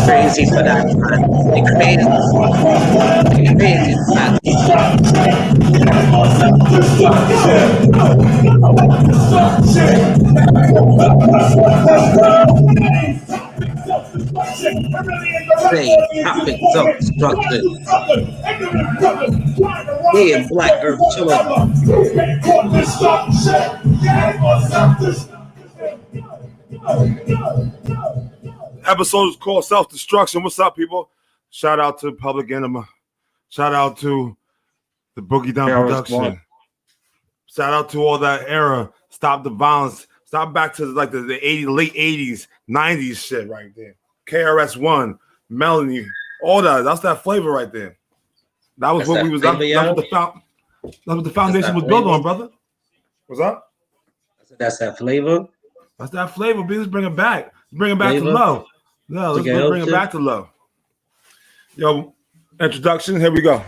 Crazy for that, man. They crazy. They crazy for that. Say topic self-destruction. Me and Black Earth chilling. Episode is called Self-Destruction. What's up, people? Shout out to Public Enema. Shout out to the Boogie Down Production. Shout out to all that era. Stop the violence. Stop back to like the late 80s, 90s shit right there. KRS-One, Melanie, all that. That's that flavor right there. That was what we was. That's what the foundation was built on, brother. What's up? That's that flavor. That's that flavor. Let's bring it back. Bring it back to love. No, let's bring it back to love. Yo, introduction. Here we go.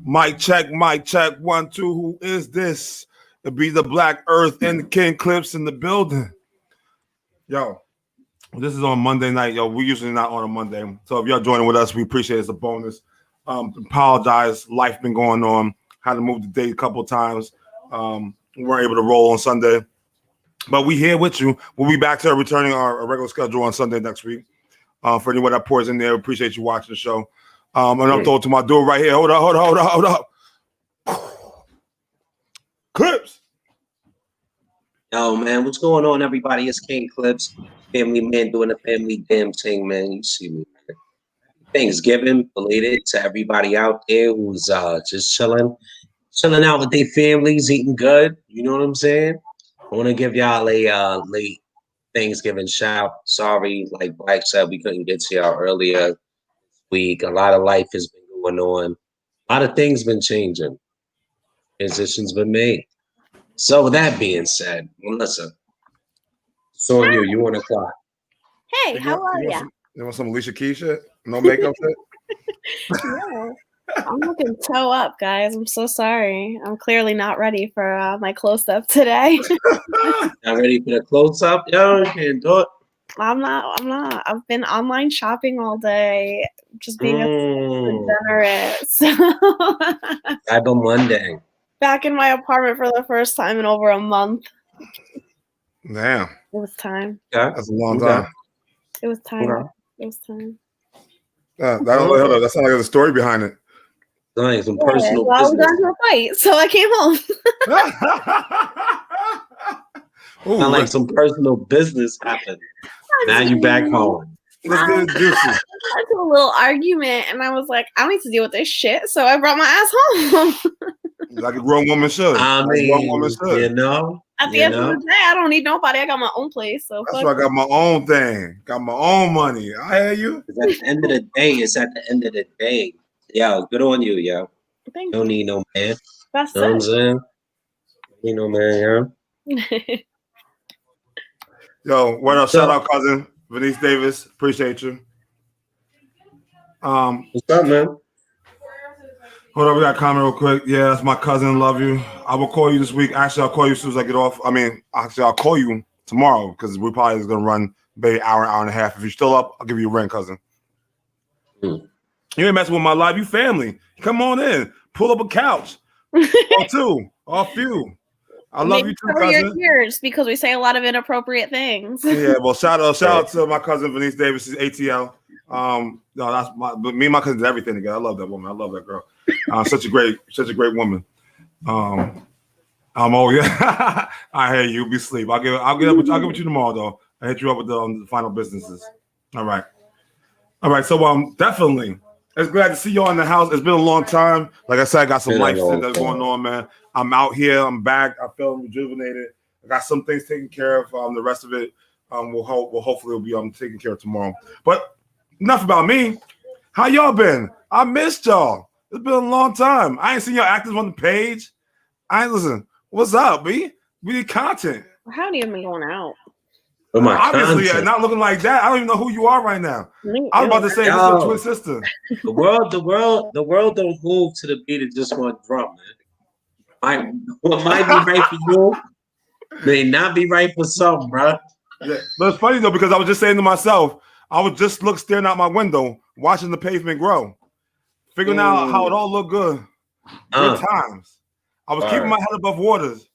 Mic check, 1, 2. Who is this? It'll be the Black Earth and the King Clips in the building. Yo, this is on Monday night. Yo, we usually not on a Monday. So if y'all joining with us, we appreciate it. It's a bonus. Apologize. Life been going on. Had to move the date a couple times. We weren't able to roll on Sunday. But we here with you. We'll be back to returning our regular schedule on Sunday next week. For anyone that pours in there, appreciate you watching the show. And I'm throwing to my dude right here. Hold up. Clips. Yo, man, what's going on, everybody? It's King Clips, family man doing the family damn thing, man. You see me, man. Thanksgiving belated to everybody out there who's just chilling out with their families, eating good. You know what I'm saying? I want to give y'all a late Thanksgiving shout. Sorry, like Black said, we couldn't get to y'all earlier this week. A lot of life has been going on. A lot of things been changing. Transitions been made. So with that being said, Melissa, so you want to clock. Hey, how are you? You want some Alicia Keys shit? No makeup shit? No. I'm looking toe up, guys. I'm so sorry. I'm clearly not ready for my close-up today. Not ready for the close-up? Yo, you can't do it. I'm not. I've been online shopping all day, just being generous. Cyber Monday. Back in my apartment for the first time in over a month. Damn. It was time. Yeah, that's a long time. It was time. Okay. It was time. That sounds like there's a story behind it. Like some personal well, business. I was on a fight, so I came home. Sound like some personal business happened. Now you back home. Let's get it juicy. I had a little argument, and I was like, I don't need to deal with this shit, so I brought my ass home. Like a grown woman should. I mean, you know. At the end of the day, I don't need nobody. I got my own place. So that's why I got my own thing. Got my own money. I hear you. At the end of the day, it's at the end of the day. Yo, good on you, yo. Thank don't need no man. That's you know what I'm saying? Need no man, yo. Yo, what up? Shout out, cousin Venice Davis. Appreciate you. What's up, man? Hold on, we got a comment real quick. Yeah, that's my cousin. Love you. I will call you this week. Actually, I'll call you as soon as I get off. I'll call you tomorrow because we're probably just gonna run maybe an hour and a half. If you're still up, I'll give you a ring, cousin. You ain't messing with my life. You family. Come on in. Pull up a couch. Or few. I love you too, cousin. Your ears because we say a lot of inappropriate things. Yeah, well, shout out to my cousin Venice Davis, ATL. No, me and my cousin did everything together. I love that woman. I love that girl. Such a great woman. Oh yeah. I hear you. Be asleep. I'll get with you tomorrow though. I hit you up with the final businesses. All right. So definitely. It's glad to see y'all in the house. It's been a long time. Like I said, I got some life that's going on, man. I'm out here. I'm back. I feel rejuvenated. I got some things taken care of. The rest of it hopefully will be taken care of tomorrow. But enough about me. How y'all been? I missed y'all. It's been a long time. I ain't seen y'all active on the page. Listen. What's up, B? We need content. How do you been going out? For my Obviously, content. not looking like that. I don't even know who you are right now. I was about to say this is your twin sister. The world don't move to the beat of just one drum, man. What might be right for you may not be right for some, bro. Yeah. But it's funny though, because I was just saying to myself, I was just staring out my window, watching the pavement grow, figuring out how it all looked good. Good times. I was keeping my head above waters.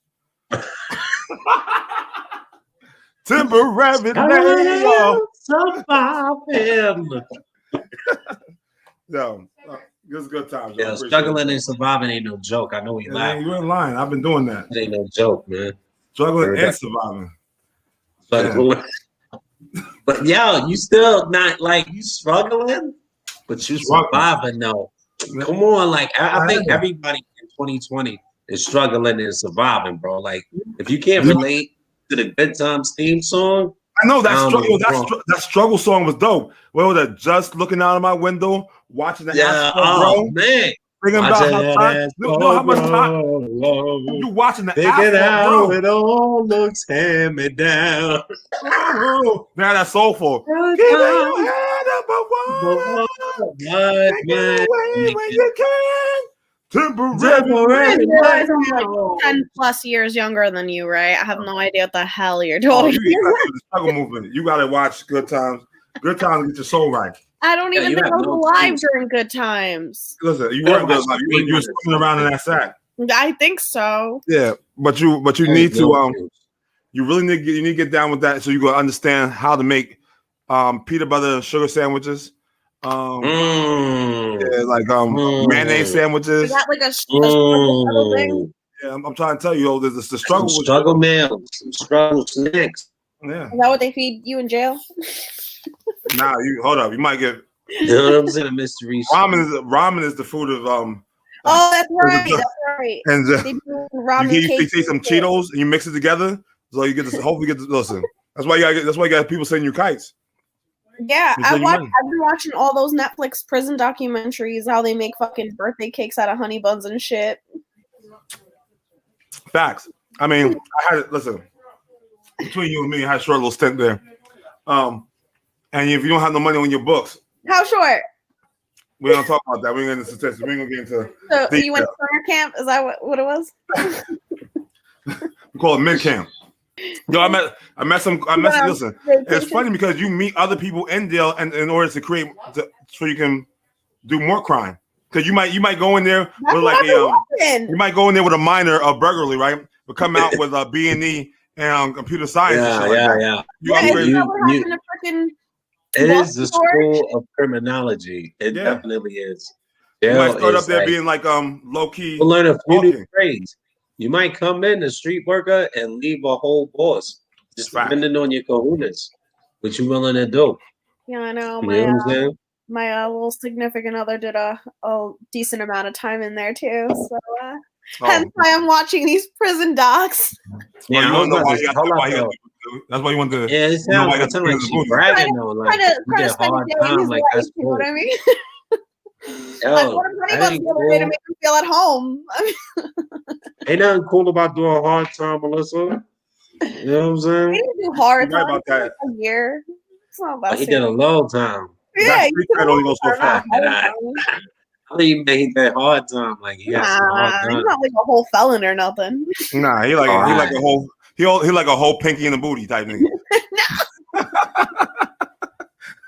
Temporary Yo, this is good times. Yeah, struggling and surviving ain't no joke. I know you laughing. You ain't lying. I've been doing that. It ain't no joke, man. Struggling and surviving. Struggling. But yo, you still not like you struggling, but you surviving though. Come on, like I think everybody in 2020 is struggling and surviving, bro. Like if you can't relate to the Good Times theme song, I know that struggle. That struggle song was dope. What was that? Just looking out of my window, watching the asphalt grow. Man, thinking about how time. You know how much time you watching the asphalt grow. It all looks hand me down. Man, that's soulful. Keep your head above water. When you can. Temporary. You guys are like 10 plus years younger than you, right? I have no idea what the hell you're doing. The struggle movement. You gotta watch Good Times. Good Times get your soul right. I don't even think I was alive during Good Times. Listen, you weren't good alive. You were swimming around in that sack. I think so. Yeah, but you need to you really need to get down with that so you can understand how to make peanut butter and sugar sandwiches. Mayonnaise sandwiches. Is that like a struggle thing? Yeah, I'm trying to tell you, there's the struggle. Some struggle meals, some struggle snacks. Yeah. Is that what they feed you in jail? Nah, you hold up. You might get. You know what I'm saying? A mystery. Ramen is the food of Oh, that's right. That's right. And you take some too. Cheetos and you mix it together, so you get this. Hopefully, get this. Listen, that's why you got people sending you kites. Yeah, I've been watching all those Netflix prison documentaries, how they make fucking birthday cakes out of honey buns and shit. Facts. I mean, listen, between you and me, I had a short little stint there. And if you don't have no money on your books. How short? We don't talk about that. We ain't getting into statistics. We ain't gonna get into. So you went to summer camp? Is that what it was? We call it mid camp. No, I met some. Listen, it's funny because you meet other people in jail, and in order to create, so you can do more crime. Because you might go in there with like you might go in there with a minor of burglary, right? But come out with a B&E and computer science. Yeah. It is the school of criminology. It definitely is. You might start up there being like low key. We'll learn a few new trades. You might come in a street worker and leave a whole boss, just depending on your kahunas, what you willing to do. Yeah, I know. You know what I'm saying? My little significant other did a decent amount of time in there too. So hence why I'm watching these prison docs. Yeah, that's why you want to. Yeah, it sounds like she's bragging though. Like, trying to spend a day in his life, you know what I mean? I bought him honey buns the other day to make him feel at home. Ain't nothing cool about doing hard time, Melissa. You know what I'm saying? He didn't do hard time about that. a year. It's not about he did a long time. Yeah, he only goes so far. I think he made that hard time. Like he got some hard time. He's not like a whole felon or nothing. Nah, he like a whole like a whole pinky in the booty type nigga.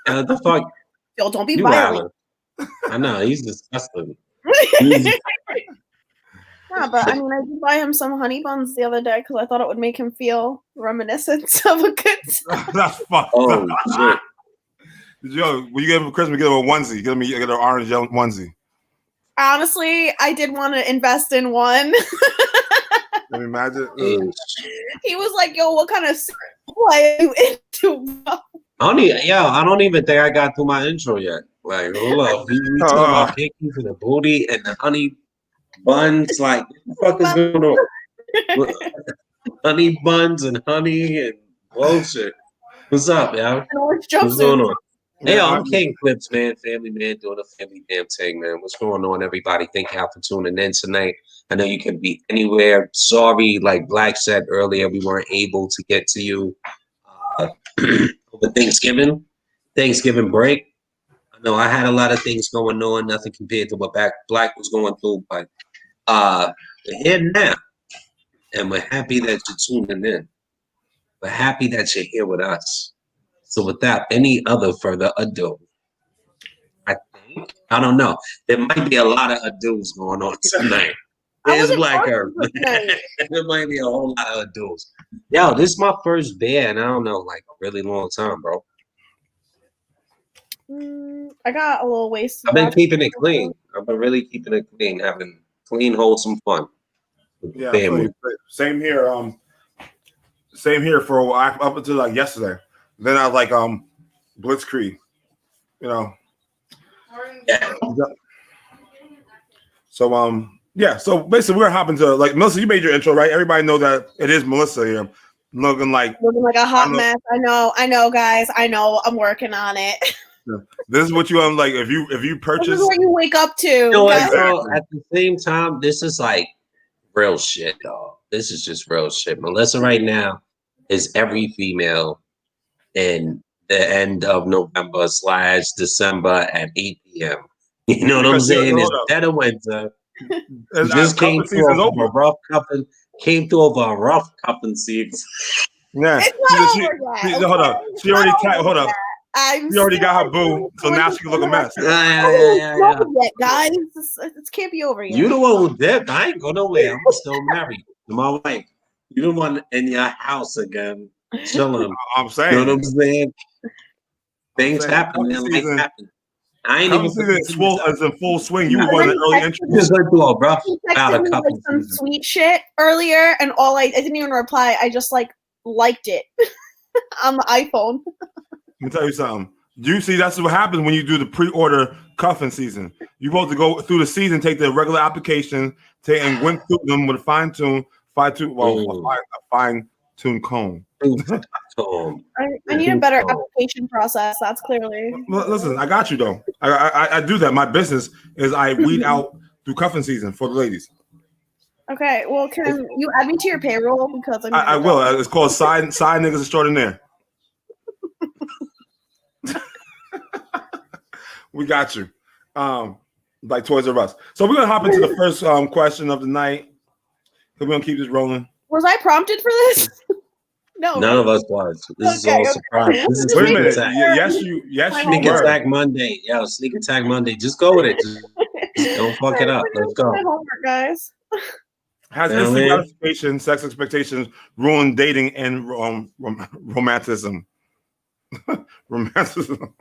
The fuck? Yo, don't be violent. I know he's disgusting. Yeah, but I mean, I did buy him some honey buns the other day because I thought it would make him feel reminiscent of a good time. That's fucked. Oh shit! Yo, when you get him for Christmas, get him a onesie. Get an orange onesie. Honestly, I did want to invest in one. Let me imagine. He was like, "Yo, what kind of play are you into?" I don't even think I got through my intro yet. Like, hold up, we talking about pinkies and the booty and the honey buns. Like, what the fuck is going on? Honey buns and honey and bullshit. What's up, y'all? What's going on? Hey, I'm King Clips, man, family man, doing a family damn thing, man. What's going on, everybody? Thank y'all for tuning in tonight. I know you can be anywhere. Sorry, like Black said earlier, we weren't able to get to you. over Thanksgiving break. I know I had a lot of things going on, nothing compared to what Black was going through, but we're here now, and we're happy that you're tuning in. We're happy that you're here with us. So without any other further ado, I don't know. There might be a lot of ados going on tonight. There's Black Earth. There might be a whole lot of ados. Yo, this is my first beer, and I don't know, like a really long time, bro. I got a little wasted. I've been keeping it clean. I've been really keeping it clean, having clean, wholesome fun. Yeah, same here. Same here for a while, up until like yesterday. Then I was like Blitzkrieg, you know. Yeah. So yeah. So basically, we're gonna hop into like Melissa. You made your intro, right? Everybody know that it is Melissa here, looking like a hot mess. I know, guys. I know. I'm working on it. This is what you like. If you purchase, this is what you wake up to. You know what, bro? At the same time, this is like real shit, dog. This is just real shit. Melissa right now is every female in the end of November / December at 8 p.m. You know what I'm saying? It's dead of winter. Just came through over a rough cuffing. Came through over a rough cuffing season. Yeah. Hold on. She already hold up. She already got her boo, so now she can look a mess. Yeah. Guys, this can't be over yet. You the one who dipped. I ain't going nowhere. I'm still married to my wife. You the one in your house again, chilling. I'm saying. You know what I'm saying? Things happen, man. Life happens. I ain't even see it's in full swing. You were one of the early entries. Just went through a rough about a couple like some sweet shit earlier, and I didn't even reply. I just liked it on the iPhone. Let me tell you something. You see, that's what happens when you do the pre-order cuffing season. You're supposed to go through the season, take the regular application, and went through them with a fine-tuned comb. I need a better application process. That's clearly. Well, listen, I got you though. I do that. My business is I weed out through cuffing season for the ladies. Okay, well, can you add me to your payroll because I will. It's called side niggas extraordinaire. We got you. Like Toys R Us. So we're gonna hop into the first question of the night. We're gonna keep this rolling. Was I prompted for this? No. None of us was. This is all surprise. This is Wait a minute. Yes, you Sneak Attack Monday. Yo, Sneak Attack Monday. Just go with it. Just don't fuck it up. Let's go. Homework, guys. Has instant gratification, sex expectations ruined dating and romanticism? Romanticism.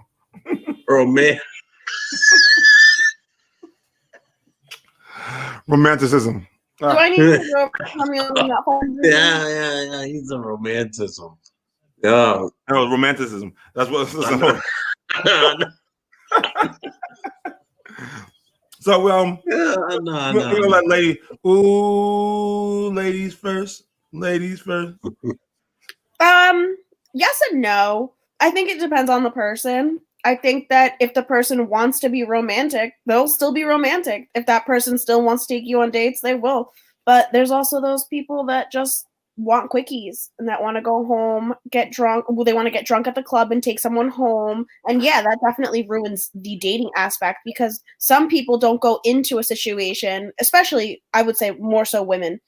Romanticism. Do I need to go tell me on that phone? Yeah. He's a romanticism. Yeah. No, romanticism. That's what. So no. We're gonna let ladies first. Yes and no. I think it depends on the person. I think that if the person wants to be romantic, they'll still be romantic. If that person still wants to take you on dates, they will. But there's also those people that just want quickies and that want to go home, get drunk. Well, they want to get drunk at the club and take someone home. And yeah, that definitely ruins the dating aspect because some people don't go into a situation, especially I would say more so women.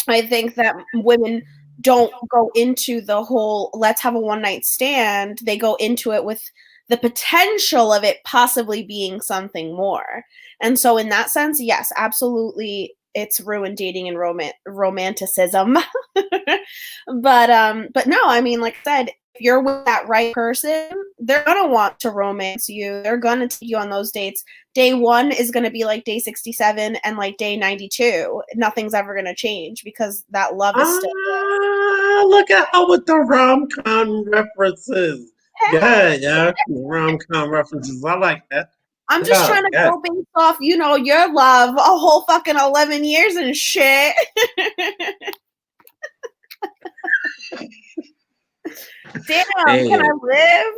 I think that women don't go into the whole let's have a one-night stand. They go into it with the potential of it possibly being something more. And so in that sense, yes, absolutely, it's ruined dating and romanticism. But no, I mean, like I said, if you're with that right person, they're going to want to romance you. They're going to take you on those dates. Day 1 is going to be like day 67 and like day 92. Nothing's ever going to change because that love is still there. Look at how with the rom-com references. Yeah, rom-com references. I like that. I'm just trying to go based off, your love, a whole fucking 11 years and shit. Damn, hey, can I live?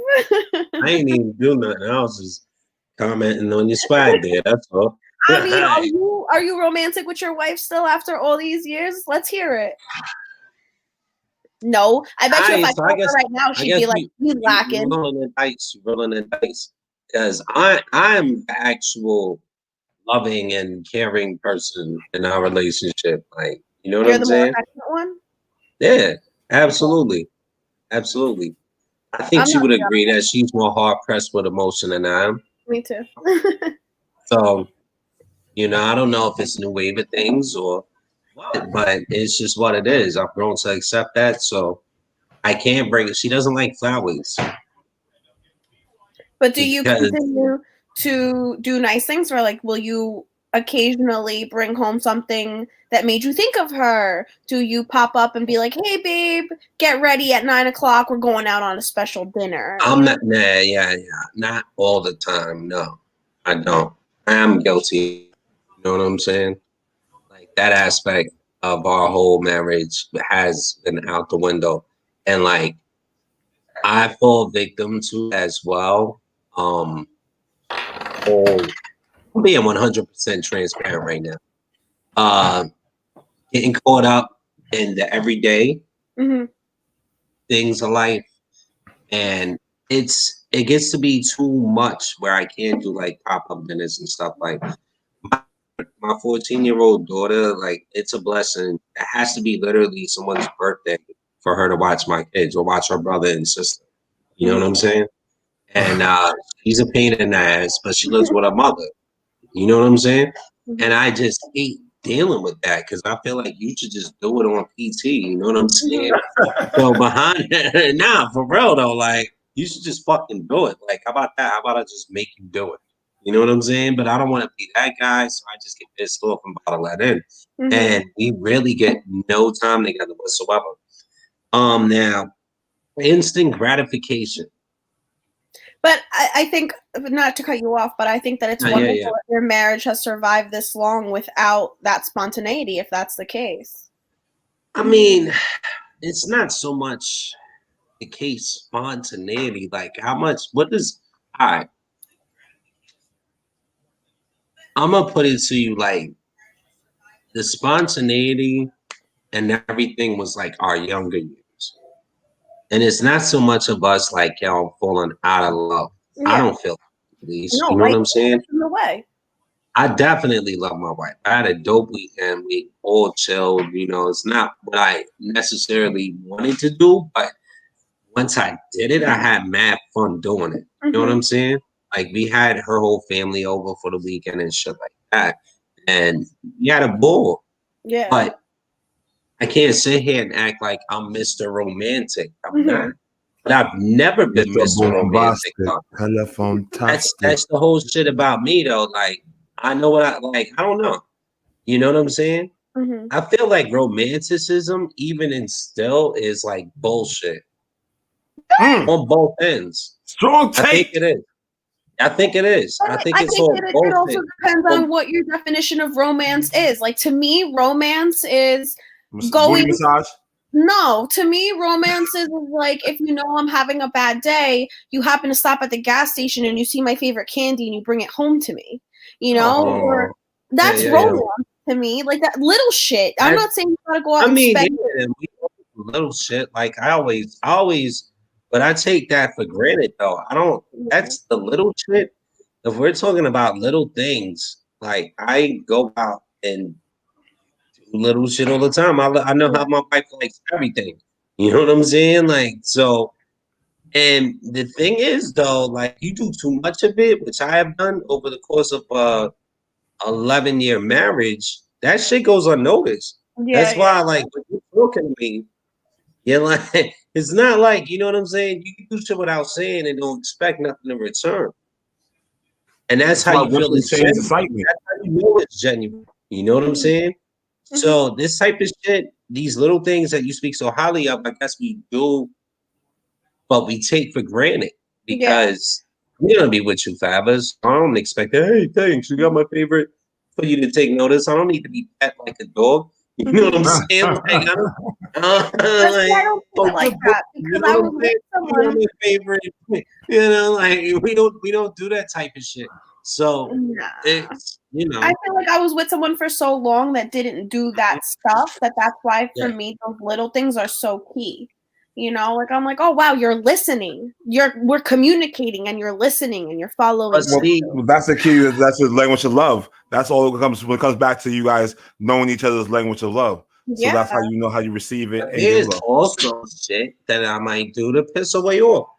I ain't even do nothing. I was just commenting on your swag there. That's all. I mean, are you romantic with your wife still after all these years? Let's hear it. No, I bet you if I Alright, so told her right now, I she'd guess be like, "You you lacking." rolling the dice, you rolling the dice. Because I'm the actual loving and caring person in our relationship. Like, you know what You're I'm the more saying? affectionate one. Yeah, absolutely. Absolutely. I think I'm she not would sure. agree that she's more hard pressed with emotion than I am. Me too. So, I don't know if it's new wave of things or what, but it's just what it is. I've grown to accept that. So I can't bring it. She doesn't like flowers But do you because continue to do nice things, or like, will you occasionally bring home something that made you think of her? Do you pop up and be like, "Hey, babe, get ready at 9 o'clock. We're going out on a special dinner." You I'm know? not, nah, yeah, not all the time. No, I don't. I am guilty. You know what I'm saying? Like that aspect of our whole marriage has been out the window. And like, I fall victim to as well. Oh, I'm being 100% transparent right now. Uh, Getting caught up in the everyday Mm-hmm. things of life, and it gets to be too much where I can't do like pop-up dinners and stuff. Like my 14-year-old daughter, like it's a blessing. It has to be literally someone's birthday for her to watch my kids or watch her brother and sister. You know what I'm saying? And she's a pain in the ass, but she lives with her mother. You know what I'm saying? And I just hate dealing with that because I feel like you should just do it on PT. You know what I'm saying? So behind nah, for real though, like you should just fucking do it. Like, how about that? How about I just make you do it? You know what I'm saying? But I don't want to be that guy, so I just get pissed off and bottle that in. Mm-hmm. And we really get no time together whatsoever. Now, instant gratification. But I think, not to cut you off, but I think that it's Yeah, wonderful yeah. that your marriage has survived this long without that spontaneity, if that's the case. I mean, it's not so much the case spontaneity. Like, all right, I'm gonna put it to you like the spontaneity and everything was like our younger years. And it's not so much of us like, yo, falling out of love. I Yeah. don't feel at least. No, You know life what I'm saying? in the way. I definitely love my wife. I had a dope weekend. We all chilled. It's not what I necessarily wanted to do, but once I did it, I had mad fun doing it. You know what I'm saying? Like we had her whole family over for the weekend and shit like that. And we had a ball. Yeah. But I can't sit here and act like I'm Mr. Romantic. I'm not. But I've never been Mr. Romantic. That's the whole shit about me though. Like I know what I like. I don't know. You know what I'm saying? I feel like romanticism, even in still, is like bullshit on both ends. Strong I think take. it is. I think it is. I think it's all it also bullshit. depends on what your definition of romance is. Like to me, romance is Booty going. massage. No, to me, romance is like if you know I'm having a bad day, you happen to stop at the gas station and you see my favorite candy and you bring it home to me. You know, or that's romance to me. Like that little shit. I'm not saying you gotta go out and spend. We do little shit. Like I always, but I take that for granted though. I don't. That's the little shit. If we're talking about little things, like I go out and do little shit all the time. I know how my wife likes everything. You know what I'm saying? Like so. And the thing is though, like you do too much of it, which I have done over the course of 11-year marriage, that shit goes unnoticed. Yeah, That's why, like, when you're talking to me, you're like, it's not like, you know what I'm saying? You can do shit without saying and don't expect nothing in return. And that's how you feel it's genuine. That's how you know it's genuine. You know what I'm saying? So this type of shit, these little things that you speak so highly of, I guess we do, but we take for granted because we're gonna be with you forever. So I don't expect that. Hey, thanks. You got my favorite for you to take notice. I don't need to be pet like a dog. You know what I'm saying? Like, I don't feel like that because I was with someone. Favorite, like we don't do that type of shit. So it's you know, I feel like I was with someone for so long that didn't do that stuff that's why for Yeah. me those little things are so key. You know, like I'm like, oh wow, you're listening. We're communicating and you're listening and you're following. But see, Well, that's the key. That's the language of love. That's all it comes when it comes back to you guys knowing each other's language of love. So Yeah. that's how you know how you receive it and give there's love. also shit that I might do to piss away off.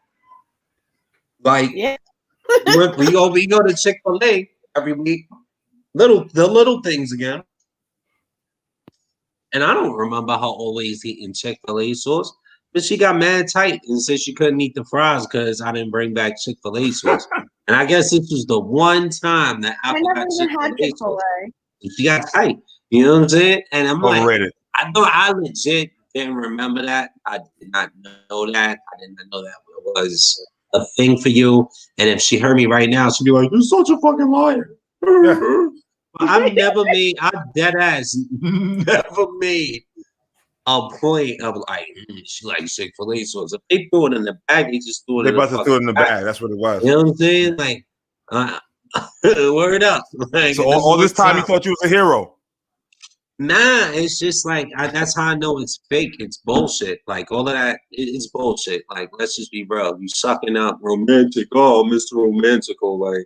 Like Yeah. we go to Chick-fil-A every week. The little things again. And I don't remember her always eating Chick-fil-A sauce, but she got mad tight and said she couldn't eat the fries because I didn't bring back Chick-fil-A sauce. And I guess this was the one time that I I never got even had Chick-fil-A sauce. Chick-fil-A. And she got tight. You know what I'm saying? And I'm like, Overrated. I legit didn't remember that. I did not know that. I did not know that was a thing for you. And if she heard me right now, she'd be like, "You're such a fucking liar." Yeah. I dead ass never made a point of like, she likes Chick-fil-A sauce. If they threw it in the bag, they just threw it They in the about to throw it in the bag. That's what it was. You know what I'm saying? Like, word up. Like, So all this time you thought you was a hero. Nah, it's just like that's how I know it's fake. It's bullshit. Like all of that, it's bullshit. Like let's just be real. You sucking up romantic. Oh, Mr. Romantical. Like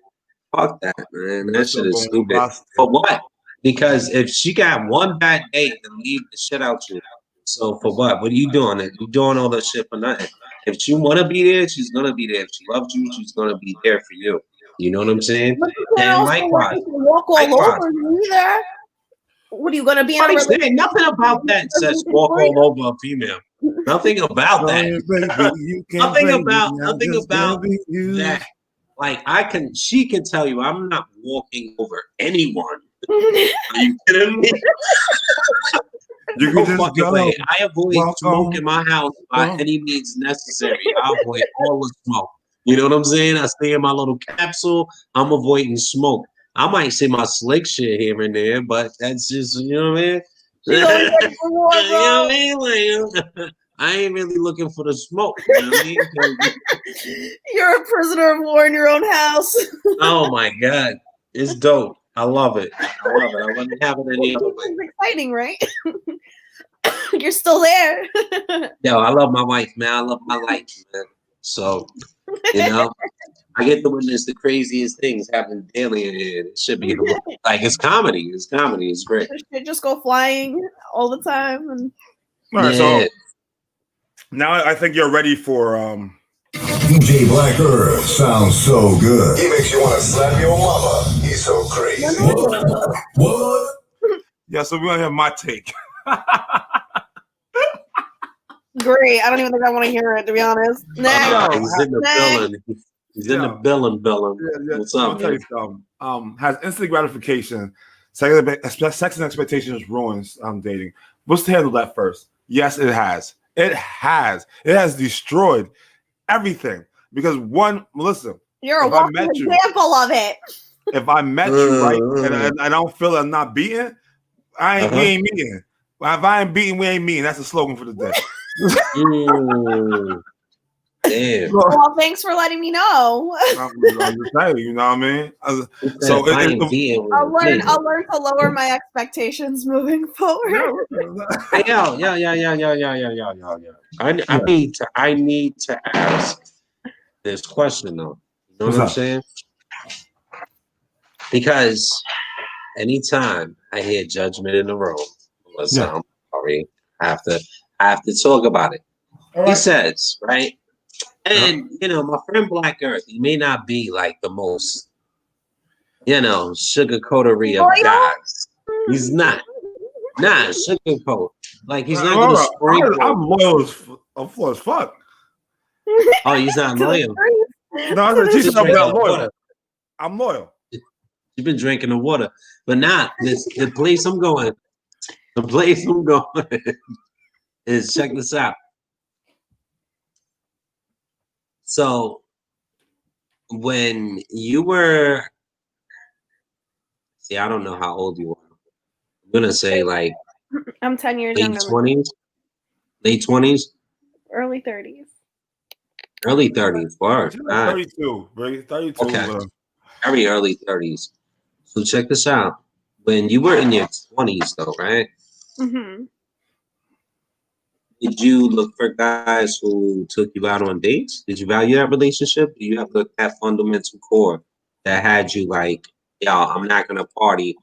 fuck that, man. That shit is stupid. For what? Because if she got one bad date and leave the shit out you, so for what? What are you doing? You doing all that shit for nothing? If she want to be there, she's gonna be there. If she loves you, she's gonna be there for you. You know what I'm saying? But you can't And also likewise, walk all likewise. over me either. What are you gonna be in a Like I said, relationship? nothing about that says walk all over a female. Nothing about that. Nothing about that. Like she can tell you I'm not walking over anyone. Are you kidding me? You No can just fucking go. way. I avoid Walk smoke on. in my house by Walk. any means necessary. I avoid all the smoke. You know what I'm saying? I stay in my little capsule. I'm avoiding smoke. I might say my slick shit here and there, but that's just, you know what I mean? She's always ready for war, You know bro. what I mean? Like, I ain't really looking for the smoke. You know what I mean? You're a prisoner of war in your own house. Oh my God. It's dope. I love it. I love it. I wouldn't have it any other way. It's exciting, right? You're still there. Yo, I love my wife, man. I love my life, man. So, you know, I get to witness the craziest things happen daily in here. It should be like it's comedy. It's comedy. It's great. Should just go flying all the time. And All right, Yeah. so now I think you're ready for DJ Black Earth sounds so good. He makes you want to slap your mama. He's so crazy. What? yeah, so we're gonna have my take. great. I don't even think I want to hear it, to be honest. Next. He's in the villain. He's in the villain. What's up, I'll tell man? you something. Has instant gratification, sex and expectations ruins dating. Let's handle that first. Yes, it has. It has. It has destroyed everything. Because listen, You're a if I walking met you- example of it. if I met you right and I don't feel I'm not beaten, we ain't meeting. If I ain't beaten, we ain't meeting. That's the slogan for the day. Damn. Well, thanks for letting me know. I'm just saying, you know what I mean? So I'll learn to lower my expectations moving forward. Yeah. I need to ask this question though. You know what I'm saying? Because anytime I hear judgment in the room, listen, I'm sorry. I have to talk about it. All He right. says, right? And you know, my friend Black Earth, he may not be like the most, you know, sugarcoatery of guys. He's not. Nah, sugarcoat. Like he's not gonna sprinkle. I'm loyal as fuck. Oh, he's not loyal. No, I'm She's not drinking loyal. water. I'm loyal. You've been drinking the water, but not the place I'm going. The place I'm going is, check this out. So when you were, see, I don't know how old you are. I'm gonna say like I'm 10 years late younger. 20s, late 20s, Early 30s. early 30s. Word. All right. 32, right? 32. Okay. Very early 30s. So check this out. When you were in your 20s, though, right? Hmm. Did you look for guys who took you out on dates? Did you value that relationship? Do you have that fundamental core that had you like, yo, I'm not gonna party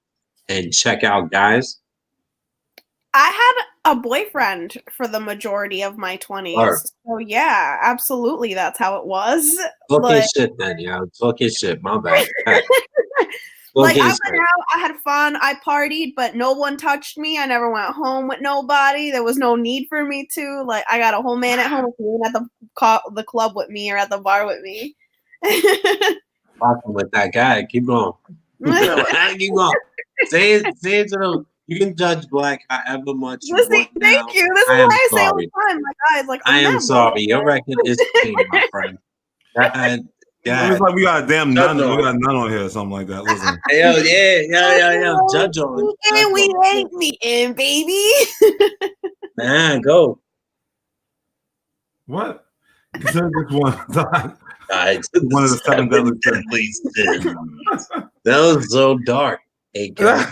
and check out guys? I had a boyfriend for the majority of my 20s. Or So yeah, absolutely that's how it was. talk your Like, shit then, yo. Talk your shit. My bad. like I your went shit. out, I had fun, I partied, but no one touched me. I never went home with nobody. There was no need for me to. Like I got a whole man at home if you ain't at the club with me or at the bar with me. Talking with that guy. Keep going. Keep going. Say it to them. You can judge Black however much you Listen, want now. thank you. This is I am why I say all sorry. the time, like guys, like I I'm am not sorry. Your bullshit. record is clean, my friend. God, It's like we got a damn Judge nun. on. We got a nun on here or something like that. Listen. Yo, yeah. Judge on. And we ain't meeting, baby. Man, go. What? Consider this one. Guys, One of the seven deadly sins. That was so dark. Hey, guys.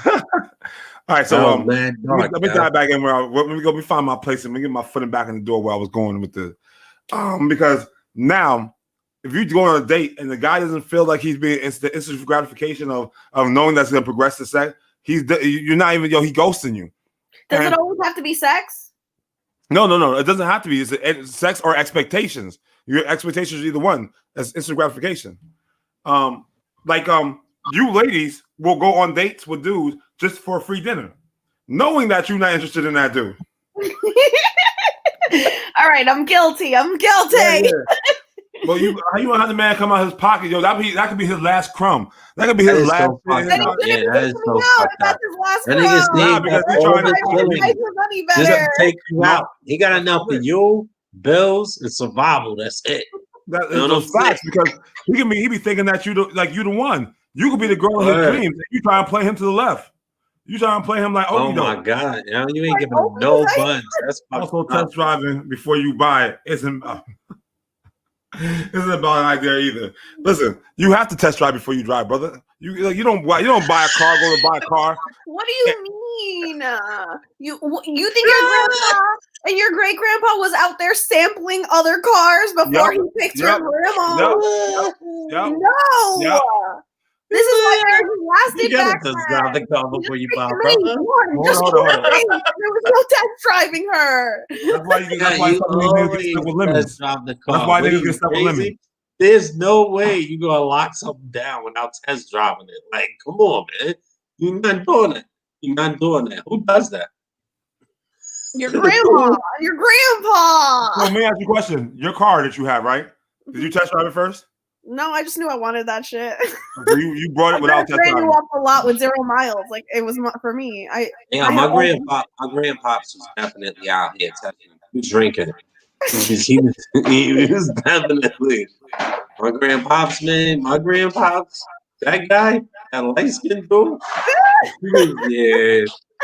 All right, so man, let me dive back in where let me go. Let me find my place and let me get my footing back in the door where I was going with this. Because now, if you go on a date and the guy doesn't feel like he's being instant gratification of knowing that's going to progress to sex, you're not even he ghosting you. Does And- it always have to be sex? No. It doesn't have to be. It's sex or expectations. Your expectations are either one. That's instant gratification. You ladies will go on dates with dudes just for a free dinner, knowing that you're not interested in that dude. All right, I'm guilty. Yeah. Well, you have the man come out of his pocket, yo. That could be his last crumb. That could be his last. So fucked Then he up. couldn't Yeah, be that is kicking so me out fucked if that's up. his last That nigga round. Nah, because he's all trying to this kill money. Make your money Just better. take you No. out. He got enough for you, bills, and survival. That's it. That is You know those what I'm facts because he be thinking that you the one. You could be the girl in his Word. dreams. And you try to play him to the left. You try to play him like Oh you my know. God. You ain't giving Oh, him no right. buns. That's fucked Also, up. test driving before you buy it isn't about an idea either. Listen, you have to test drive before you drive, brother. You don't buy a car, go to buy a car. What do you mean? You think your grandpa and your great grandpa was out there sampling other cars before he picked your grandma? Yep. No. Yep. This is why there's You elastic gotta back test then. drive the car before you buy, Hold brother. on. There was no test driving her. That's why You some of these niggas get stuck with lemons. test drive the car. That's why What niggas are get you, stuck with crazy? lemons. There's no way you gonna lock something down without test driving it. Like, come on, man. You're not doing it. You're not doing that. Who does that? Your grandma. Your grandpa. So let me ask you a question. Your car that you have, right? Did you test drive it first? No, I just knew I wanted that shit. Or you brought it without test I ran driving? you off a lot with 0 miles. Like it was for me. Yeah, I my had grandpops was definitely out here testing. He was drinking. he was definitely my grandpops, man. My grandpops, that guy, that light skinned dude.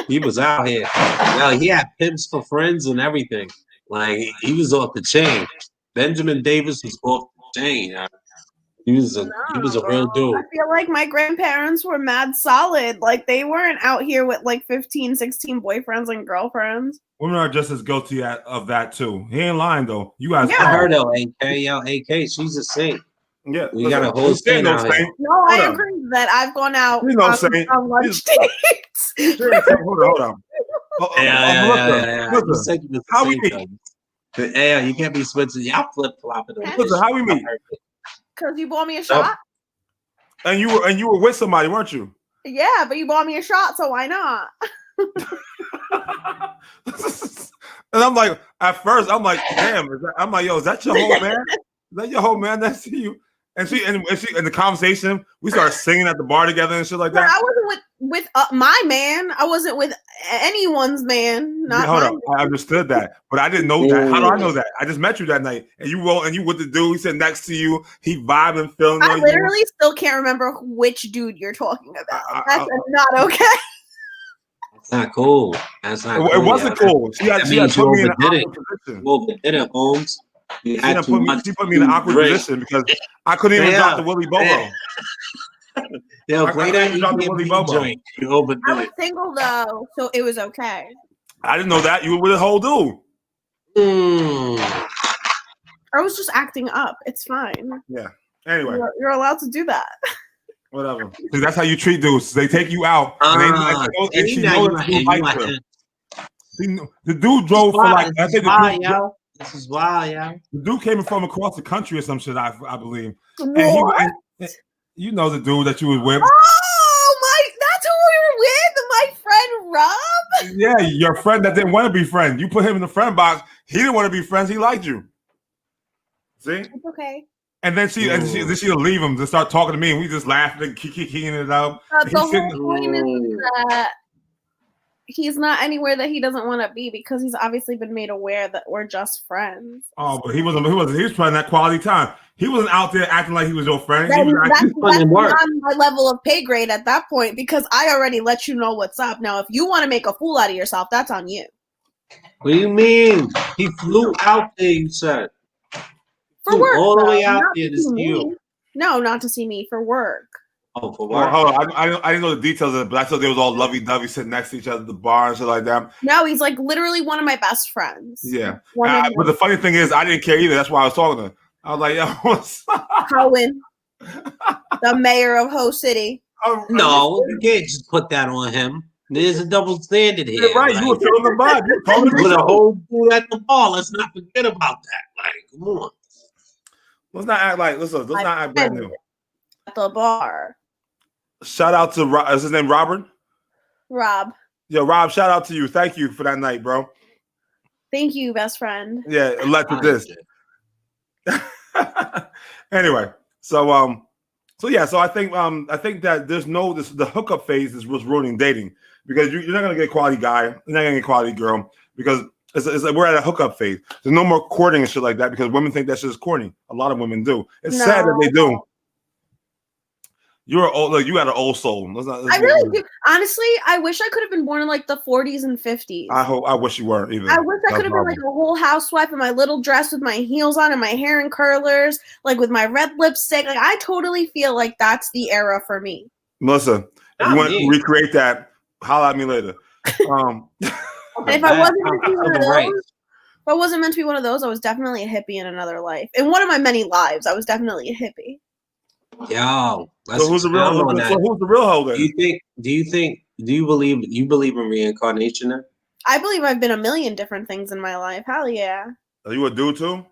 He was out here. Now he had pimps for friends and everything. Like he was off the chain. Benjamin Davis was off the chain. He was a real dude. I feel like my grandparents were mad solid. Like they weren't out here with like 15, 16 boyfriends and girlfriends. Women are just as guilty of that too. He ain't lying though. You guys, Yeah. I heard though, AK, she's a saint. yeah, We got a whole stand stand out here. No, I Hold on. agree that I've gone out You know what I'm saying? on lunch dates. Hold on. Yeah. You Listen, said you was how a we saint, though. Yeah, you can't be switching. Y'all flip flopping. Listen, how we meet? Because you bought me a shot? And you were with somebody, weren't you? Yeah, but you bought me a shot, so why not? And I'm like, at first, I'm like, damn. I'm like, yo, is that your whole man? Is that your whole man next to you? And she in the conversation, we started singing at the bar together and shit like But that. I wasn't with my man. I wasn't with anyone's man. Not Hold mine. up, I understood that, but I didn't know that. How do I know that? I just met you that night, and you with the dude. He sat next to you. He vibing, feeling. I literally still can't remember which dude you're talking about. That's not okay. That's not cool. That's not. It wasn't cool. She had put me in an overdid awkward position. Well, did it, Holmes? You had too much She put me in an awkward drink. position because I couldn't even drop the Willy Bolo. Yo, play that you dropped the Willie Airbnb Bobo. joint. You I overdid was it. single though, so it was okay. I didn't know that. You were with a whole dude. I was just acting up. It's fine. Yeah. Anyway, You're allowed to do that. whatever. See, that's how you treat dudes. They take you out, and she knows the dude likes her. The dude drove for like I think this is why, yo. the dude came from across the country or some shit. I believe. What? And you know the dude that you was with. Oh my! That's who we were with. My friend Rob. Yeah, your friend that didn't want to be friends. You put him in the friend box. He didn't want to be friends. He liked you. See? It's okay. And then she'd leave him to start talking to me, and we just laughing and kicking it out. But the whole point is that he's not anywhere that he doesn't want to be because he's obviously been made aware that we're just friends. Oh, but he was playing that quality time. He wasn't out there acting like he was your friend. That's putting work. on my level of pay grade at that point because I already let you know what's up. Now, if you want to make a fool out of yourself, that's on you. What do you mean? He flew out there, you said. For work. All the way though, out not there to see see me. you. No, not to see me. For work. Oh, for Well, work. hold on. I didn't know the details of it, but I thought they was all lovey-dovey sitting next to each other at the bar and shit like that. No, he's like literally one of my best friends. Yeah. One of But the funny thing is, I didn't care either. That's why I was talking to him. I was like, yo, what's up? Cohen, the mayor of Ho City. No, you can't just put that on him. There's a double standard here. You're right. You were feeling the vibe. You were talking to with me. a whole dude at the bar. Let's not forget about that. Like, come on. Let's not act like, let's not act brand new. At the bar. Shout out to, is his name Robert? Rob. Yo, Rob, shout out to you. Thank you for that night, bro. Thank you, best friend. Yeah, it led to this. Anyway, so I think that there's the hookup phase was ruining dating because you're not gonna get a quality guy, you're not gonna get a quality girl because it's like we're at a hookup phase. There's no more courting and shit like that because women think that shit is corny. A lot of women do. It's sad that they do. You're old. Like you got an old soul. I really do. Honestly, I wish I could have been born in like the 40s and 50s. I wish you weren't even. I wish I could have been like a whole housewife in my little dress with my heels on and my hair in curlers, like with my red lipstick. Like I totally feel like that's the era for me. Melissa, if you want to recreate that, holla at me later. And if I wasn't meant to be one of those, if I wasn't meant to be one of those, I was definitely a hippie in another life. In one of my many lives, I was definitely a hippie. Yo, so who's the real holder? Do you believe in reincarnation then? I believe I've been a million different things in my life. Hell yeah. Are you a dude too?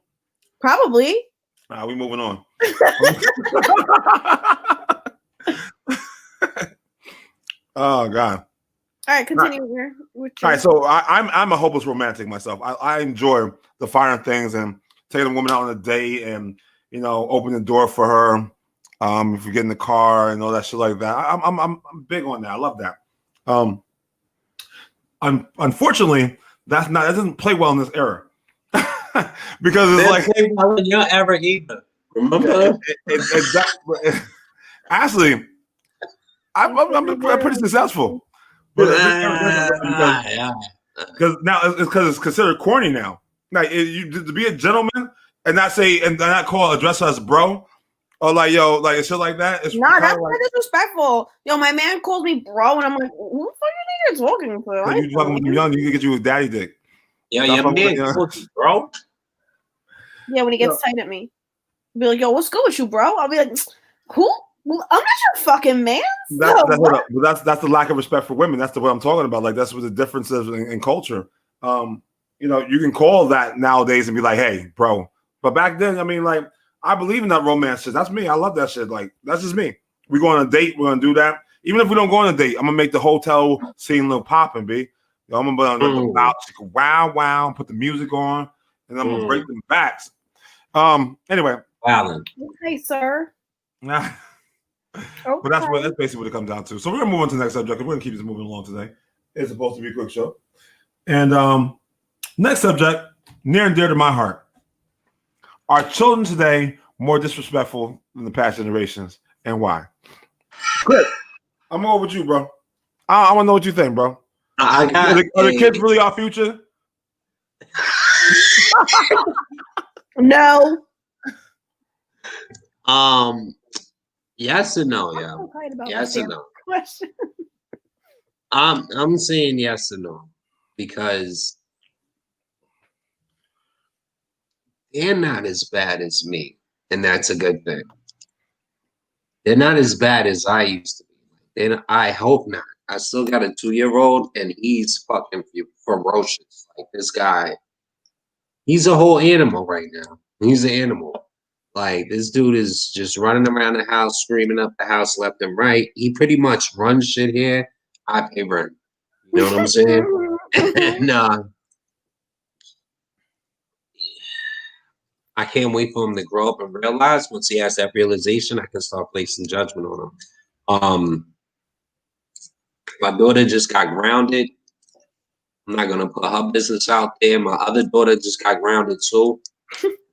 Probably. Nah, we moving on. Oh God. All right, continue with all right, so I'm a hopeless romantic myself. I enjoy the finer things and taking a woman out on a date and open the door for her. If you get in the car and all that shit like that, I'm big on that. I love that. Unfortunately, that doesn't play well in this era because it's like in your era either. Remember? Actually, I'm pretty successful. Because now it's considered corny now. Like to be a gentleman and not address her as bro. Or like like shit like that. It's that's kind of disrespectful. Yo, my man calls me bro, and I'm like, who the fuck are you talking to? You talking with him young, you can get you a daddy dick. Yeah, your man calls you bro. Yeah, when he gets tight at me, I'll be like, yo, what's good with you, bro? I'll be like, who? Well, I'm not your fucking man. That's the lack of respect for women. That's what I'm talking about. Like that's what the difference is in culture. You can call that nowadays and be like, hey, bro. But back then, I mean, like. I believe in that romance shit. That's me. I love that shit. Like, that's just me. We go on a date. We're going to do that. Even if we don't go on a date, I'm going to make the hotel scene a little popping, B. I'm going to put on the couch, wow, put the music on, and I'm going to break them backs. Anyway. Wow. Okay, sir. But that's basically what it comes down to. So we're going to move on to the next subject. We're going to keep this moving along today. It's supposed to be a quick show. And next subject, near and dear to my heart. Are children today more disrespectful than the past generations, and why? Chris, I'm over with you, bro. I want to know what you think, bro. Are the kids really our future? No. Yes or no, I'm yeah. so tight about Yes this or damn no. question. I'm saying yes or no because they're not as bad as me, and that's a good thing. They're not as bad as I used to be. And I hope not. I still got a 2-year-old, and he's fucking ferocious. Like this guy, he's a whole animal right now. He's an animal. Like this dude is just running around the house, screaming up the house left and right. He pretty much runs shit here. I pay rent. You know what I'm saying? And I can't wait for him to grow up and realize. Once he has that realization, I can start placing judgment on him. My daughter just got grounded. I'm not gonna put her business out there. My other daughter just got grounded too.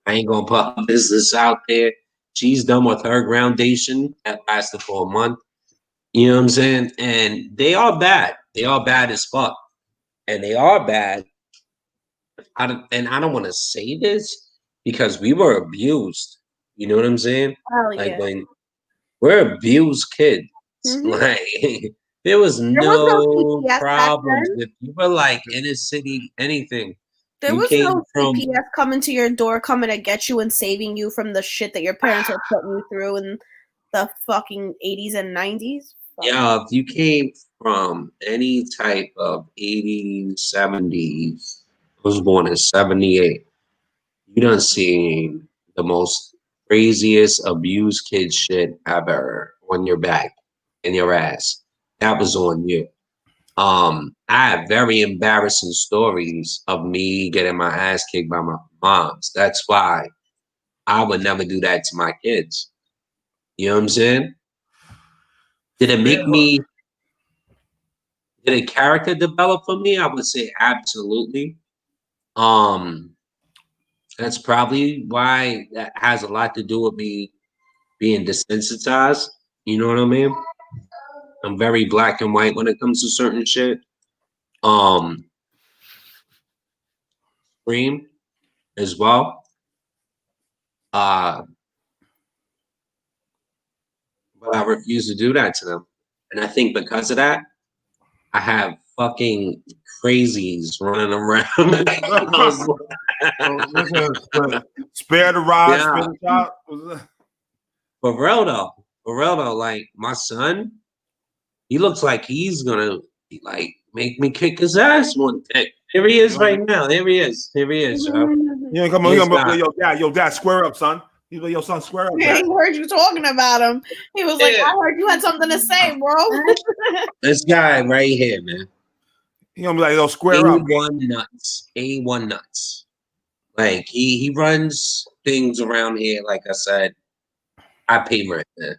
I ain't gonna put her business out there. She's done with her groundation. That lasted for a month. You know what I'm saying? And they are bad. They are bad as fuck. And they are bad. I don't want to say this because we were abused. You know what I'm saying? Hell Like yeah. when we're abused kids. Mhm. Like there was There was no no CPS back problems. then. If you were like inner city, anything. There You was came no from CPS coming to your door, coming to get you and saving you from the shit that your parents were putting you through in the fucking 80s and 90s. yeah, if you came from any type of 80s, 70s, I was born in 78. You done seen the most craziest abused kid shit ever on your back and your ass. That was on you. I have very embarrassing stories of me getting my ass kicked by my moms. That's why I would never do that to my kids. You know what I'm saying? Did it make me, did a character develop for me? I would say absolutely. That's probably why that has a lot to do with me being desensitized. You know what I mean? I'm very black and white when it comes to certain shit. Scream as well. But I refuse to do that to them. And I think because of that, I have fucking crazies running around. Spare the rod, Yeah. spare the shot. For real though, like my son, he looks like he's gonna like make me kick his ass one day. Here he is right now. Here he is. Here he is, yo. You ain't come on, Yes, yo, dad, square up, son. He's like, yo, son, square up. Yeah, Dad. he heard you talking about him. He was like, Yeah. I heard you had something to say, bro. This guy right here, man. He gonna be like, yo, square up. A1 nuts. A1 nuts. Like he runs things around here. Like I said, I pay rent, man.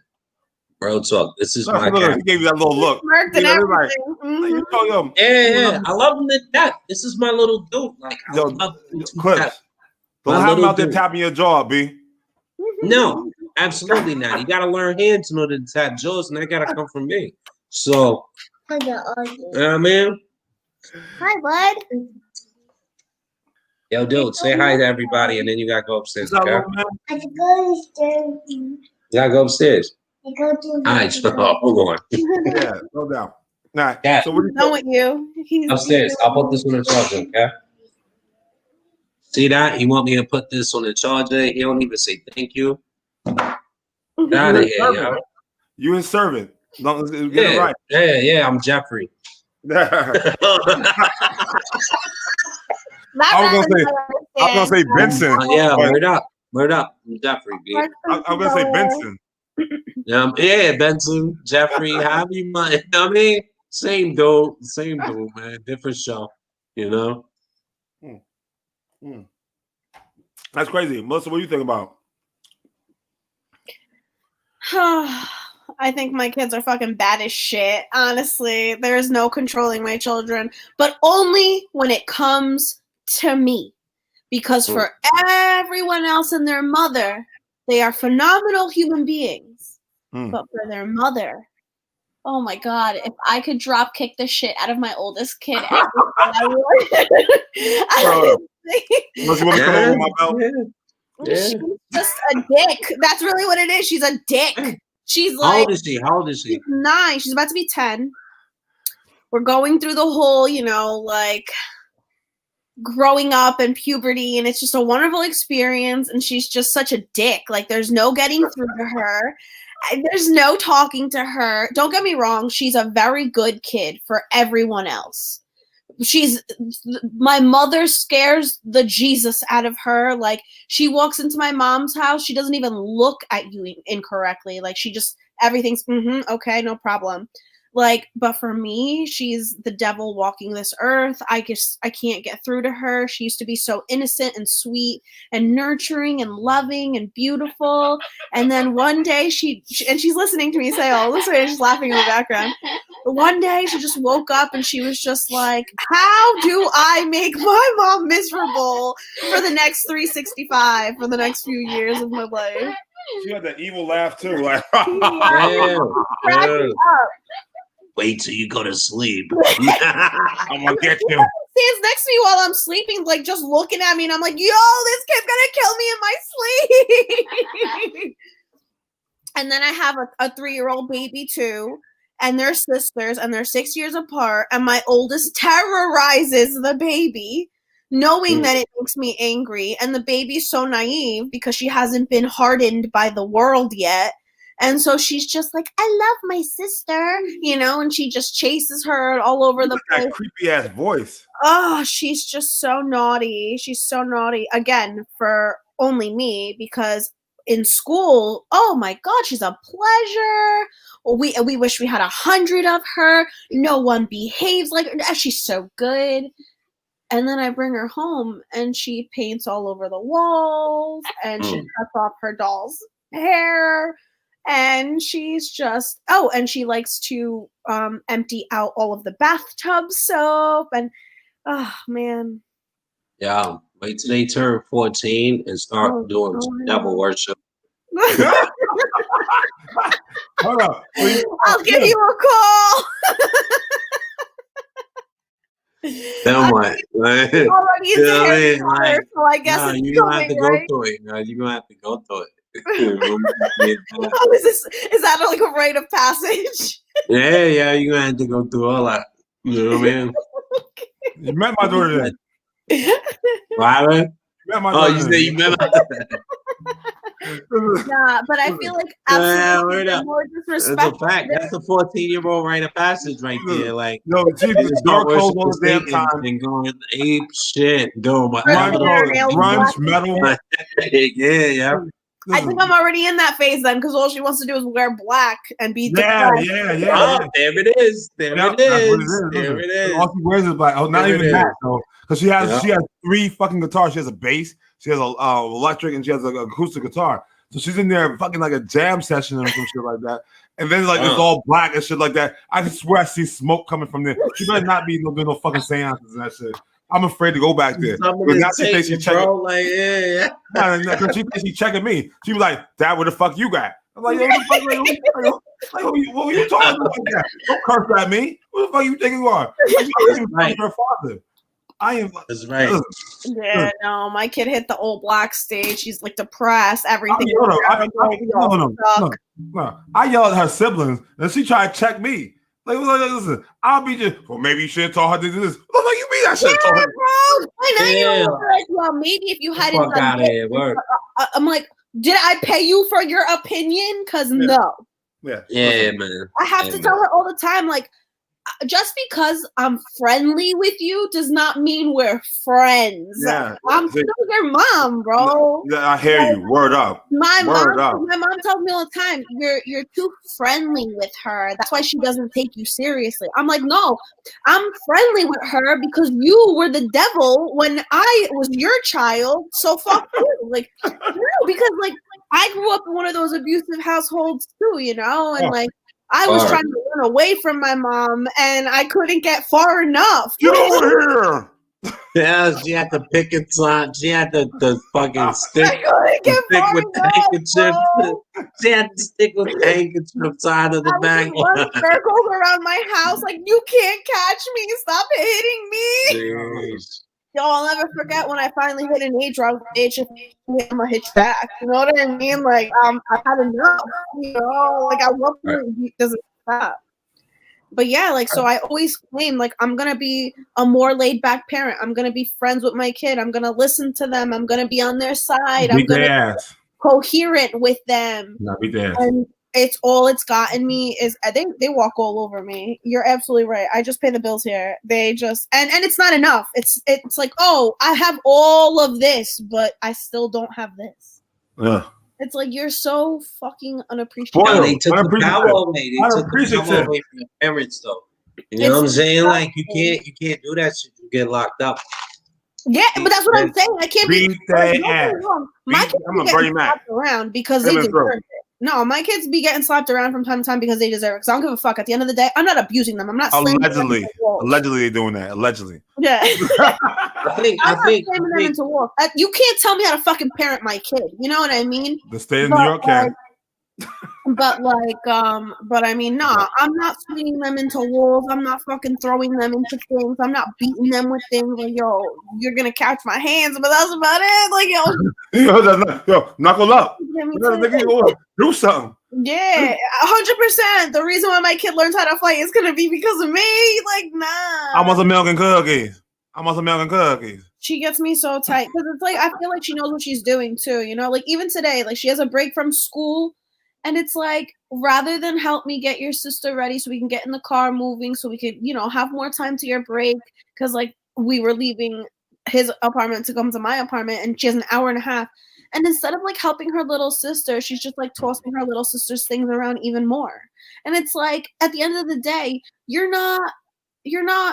Bro, talk. This is my Look, guy. he gave you that little look. Smirked and You know, like, everything. like, you know, yo, Yeah. I love him to death. This is my little dude. Like I Yo, love him to Clips. death. Don't My have him little out there dude. tapping your jaw, B. No, absolutely not. You gotta learn hands in order to tap jaws, and that gotta come from me. So, you know what I mean? Hi, bud. Yo, dude, say hi to everybody, and then you gotta go upstairs, What's up, okay? little man? You gotta go upstairs. All right, hold on. Yeah, no doubt. All right. Yeah. So what He's done with you. He's Upstairs. I'll put this on the charger, okay? See that? He want me to put this on the charger. He don't even say thank you. Get out of here, yo. You in servant. Don't get it right. Yeah, I'm Jeffrey. I was gonna say Benson. Yeah, but word up. I'm Jeffrey, B. I was gonna say Benson. Yeah, Benson, Jeffrey, however you might. You know what I mean? Same dude, man. Different show, you know? That's crazy. Melissa, what do you think about? I think my kids are fucking bad as shit. Honestly, there is no controlling my children, but only when it comes to me. Because for everyone else and their mother, they are phenomenal human beings. But for their mother, oh my God, if I could drop kick the shit out of my oldest kid, I would. Unless you want me to come over my belt? Yeah. She's just a dick. That's really what it is. She's a dick. She's How like old is she? How old is she? she's 9. She's about to be 10. We're going through the whole, like growing up and puberty, and it's just a wonderful experience. And she's just such a dick. Like, there's no getting through to her. There's no talking to her. Don't get me wrong. She's a very good kid for everyone else. My mother scares the Jesus out of her. Like, she walks into my mom's house, she doesn't even look at you incorrectly. Like, she just, everything's okay, no problem. Like, but for me, she's the devil walking this earth. I can't get through to her. She used to be so innocent and sweet and nurturing and loving and beautiful. And then one day and she's listening to me say all this, and she's laughing in the background. But one day she just woke up and she was just like, how do I make my mom miserable for the next 365, for the next few years of my life? She had that evil laugh too. Like, Yeah. Crack me up. Wait till you go to sleep. I'm gonna get you. Stands next to me while I'm sleeping, like just looking at me, and I'm like, yo, this kid's gonna kill me in my sleep. And then I have a 3-year-old baby too, and they're sisters, and they're 6 years apart, and my oldest terrorizes the baby, knowing that it makes me angry. And the baby's so naive because she hasn't been hardened by the world yet. And so she's just like, I love my sister, and she just chases her all over the place. That creepy ass voice. Oh, she's just so naughty. She's so naughty. Again, for only me, because in school, oh my God, she's a pleasure. We wish we had 100 of her. No one behaves like her. She's so good. And then I bring her home, and she paints all over the walls, and she cuts off her doll's hair. And she's just, and she likes to empty out all of the bathtub soap. And, oh, man. Yeah, wait till they turn 14 and start doing devil worship. Hold up. I'll give you a call. Then what? Already You know what I mean? Like, so I guess no, it's you're gonna have to coming, right? go through it. You're gonna have to go through it. Oh, is that like a rite of passage? Yeah, you're gonna have to go through all that. You know what I mean? You met my daughter then. Right? You met my Oh, daughter you then. said you met my Nah, but I feel like Yeah, absolutely word up. more That's a disrespectful. fact. That's a 14-year-old rite of passage right there. Like, No, she you the start door closed all worshiping the damn Satan time. and going ape shit. Doing my Mine Her goes nails grunge, black. metal. yeah. I think I'm already in that phase then, because all she wants to do is wear black and be Yeah. depressed. Oh, there it is. There Yeah, it that's what it is. is. There Listen, it is. all she wears is black. Oh, not There even it that is. though, because she has Yeah. 3 fucking guitars. She has a bass, she has a electric, and she has an acoustic guitar. So she's in there fucking like a jam session or some shit like that. And then like it's all black and shit like that. I swear I see smoke coming from there. She better not be no fucking seances and that shit. I'm afraid to go back there. Some of But this now she thinks she's taking, checking. bro. Like, yeah. Because she thinks she's checking me. She was like, Dad, what the fuck you got? I'm like, yo, what the fuck, what were you talking about like that? Don't curse at me. What the fuck you think you are? Right. Your father. I am. That's right. Yeah, no, my kid hit the old black stage. She's like depressed. Everything. No. I yell at her siblings, and she tried to check me. Like, listen, I'll be just. Well, maybe you should have told her to do this. What the fuck you mean? I should have told her. Bro. I know Yeah. you were like, well, maybe if you hadn't Fuck done out of this, here, word. I'm like, did I pay you for your opinion? Because no. Yeah, Yeah, man. I have Yeah, to man. tell her all the time, like, just because I'm friendly with you does not mean we're friends. Yeah. I'm still your mom, bro. Yeah, I hear you. Word up. My Word up. mom tells me all the time, you're too friendly with her. That's why she doesn't take you seriously. I'm like, no, I'm friendly with her because you were the devil when I was your child. So fuck you. Like, no, because like I grew up in one of those abusive households too, and like I was trying to run away from my mom and I couldn't get far enough. Get over here. Yeah, she had to pick it on. She had to fucking stick, I couldn't get stick far with the enough, handkerchief. bro. She had to stick with the handkerchief side of the I was bag. just running circles around my house like, you can't catch me. Stop hitting me. Jeez. Yo, I'll never forget when I finally hit an age where I was like, "Bitch, if I'm gonna hit you back." You know what I mean? Like, I've had enough. You know, like at what point does it stop? But yeah, like, so I always claim, like, I'm gonna be a more laid back parent. I'm gonna be friends with my kid. I'm gonna listen to them. I'm gonna be on their side. I'm Beat gonna their be ass. coherent with them. No, beat their ass. And it's all it's gotten me is I think they walk all over me. You're absolutely right. I just pay the bills here. They just and it's not enough. It's like, oh, I have all of this, but I still don't have this. Yeah. It's like you're so fucking unappreciative. Boy, No, they took the power unappreciative. away. They took the power Unappreciative. away from the parents, though. You know what I'm saying? Like you can't do that shit. You get locked up. Yeah, but that's what I'm saying. I can't be. Beat their Don't get me ass. wrong. My kids I'm be a getting Bernie Mac. slapped around because Him they and deserve Bro. it. No, my kids be getting slapped around from time to time because they deserve it. Because I don't give a fuck. At the end of the day, I'm not abusing them. I'm not slamming them Allegedly. into walls. Allegedly they're doing that. Allegedly. Yeah. I think I'm not slamming them into walls. You can't tell me how to fucking parent my kid. You know what I mean? The state of New York can. But I mean, nah, I'm not swinging them into walls. I'm not fucking throwing them into things. I'm not beating them with things like, yo, you're gonna catch my hands, but that's about it. Like, Yo, knuckle up. yo, Do something. yeah, 100%. The reason why my kid learns how to fight is gonna be because of me. Like, nah. I want some milk and cookies. I want some milk and cookies. She gets me so tight because it's like I feel like she knows what she's doing too. You know, like even today, like she has a break from school. And it's like, rather than help me get your sister ready so we can get in the car moving so we could, you know, have more time to your break. Because, like, we were leaving his apartment to come to my apartment and she has an hour and a half. And instead of, like, helping her little sister, she's just, like, tossing her little sister's things around even more. And it's like, at the end of the day, you're not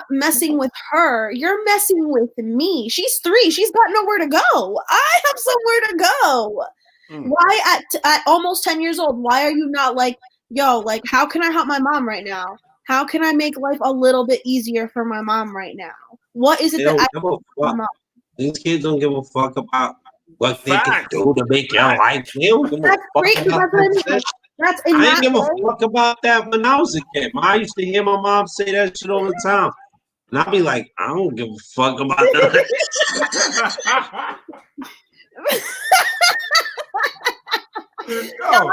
messing with her. You're messing with me. She's 3. She's got nowhere to go. I have somewhere to go. Why at almost 10 years old, why are you not like, yo, like, how can I help my mom right now? How can I make life a little bit easier for my mom right now? What is it that I give a fuck. These kids don't give a fuck about what they can do to make your life. They don't give a fuck about that shit. I didn't give a fuck about that when I was a kid. I used to hear my mom say that shit all the time. And I'd be like, I don't give a fuck about that. No,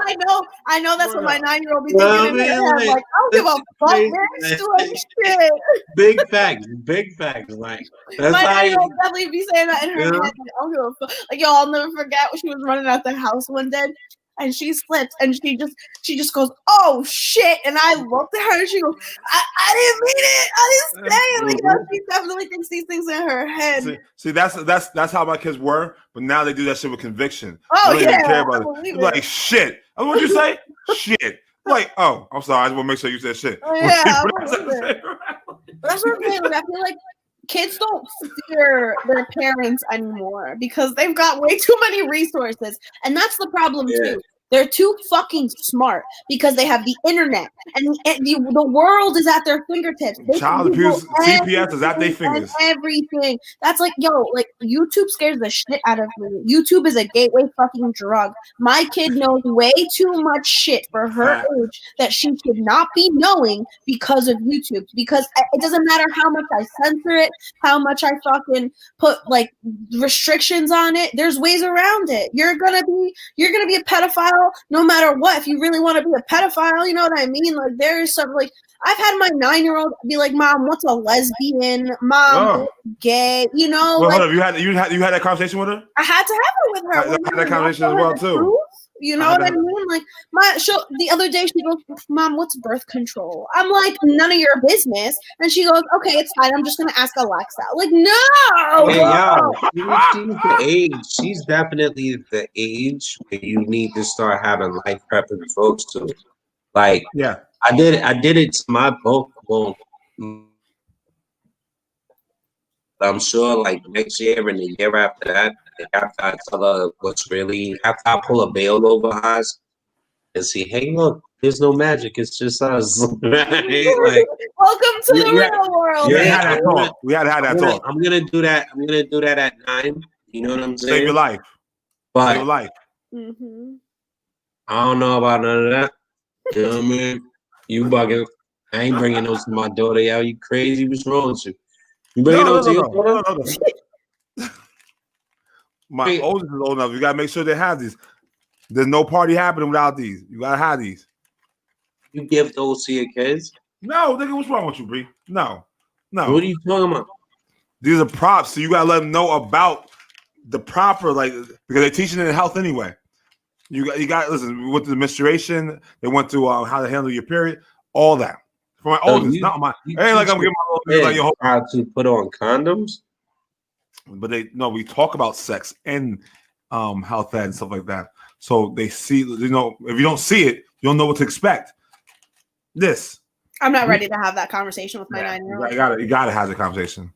I know that's what my 9-year-old be thinking in her head. Like, I don't give a fuck, man. She's doing shit. Big facts. Like, that's my how 9-year-old definitely be saying that in her head. Like, I don't give a fuck. Like, yo, I'll never forget when she was running out the house one day. And she slipped, and she just goes, "Oh shit!" And I looked at her, and she goes, "I didn't mean it. I didn't say it." Like, you know, she definitely thinks these things in her head. See, that's how my kids were, but now they do that shit with conviction. Oh, they don't yeah, even care about it. Like shit. What you say? Shit. Like, oh, I'm sorry. I just want to make sure you said shit. Oh, yeah, that's what I'm saying. Like, I feel like kids don't fear their parents anymore because they've got way too many resources. And that's the problem too. They're too fucking smart because they have the internet and the world is at their fingertips. Child abuse, CPS is at their fingers. Everything. That's like, yo, like YouTube scares the shit out of me. YouTube is a gateway fucking drug. My kid knows way too much shit for her age that she should not be knowing because of YouTube. Because it doesn't matter how much I censor it, how much I fucking put like restrictions on it. There's ways around it. You're gonna be a pedophile no matter what. If you really want to be a pedophile, you know what I mean? Like there is something like I've had my 9-year-old be like, "Mom, what's a lesbian? Mom, what's gay?" You know. Well, like, hold up. You had that conversation with her? I had to have it with her. I had that conversation as well too. You know what I mean? Like the other day she goes, "Mom, what's birth control?" I'm like, "None of your business." And she goes, "Okay, it's fine. I'm just gonna ask Alexa." Like, no. She's the age. She's definitely the age where you need to start having life prepping folks too. Like, yeah, I did it to my both. Well, I'm sure like next year and the year after that, after I tell her after I pull a veil over her eyes and see, hey, look, there's no magic. It's just us. Like, welcome to the real world. We had to have that talk. I'm gonna do that. I'm gonna do that at 9. You know what I'm saying? Save your life. But save your life. Mm-hmm. I don't know about none of that. You know what I mean? You bugging. I ain't bringing those to my daughter. Yo, you crazy? What's wrong with you? You bringing those to your daughter? My Wait. oldest is old enough. You gotta make sure they have these. There's no party happening without these. You gotta have these. You give those to your kids? No, nigga, what's wrong with you, Bree? No. What are you talking about? These are props, so you gotta let them know about the proper, like, because they're teaching it in health anyway. You got listen with the menstruation. They went through how to handle your period, all that. For my oldest, not my. It ain't like I'm giving my little nigga like your whole. How to put on condoms? But we talk about sex and health and stuff like that. So they see, if you don't see it, you don't know what to expect. This. I'm not ready to have that conversation with my 9-year-old. You gotta have the conversation.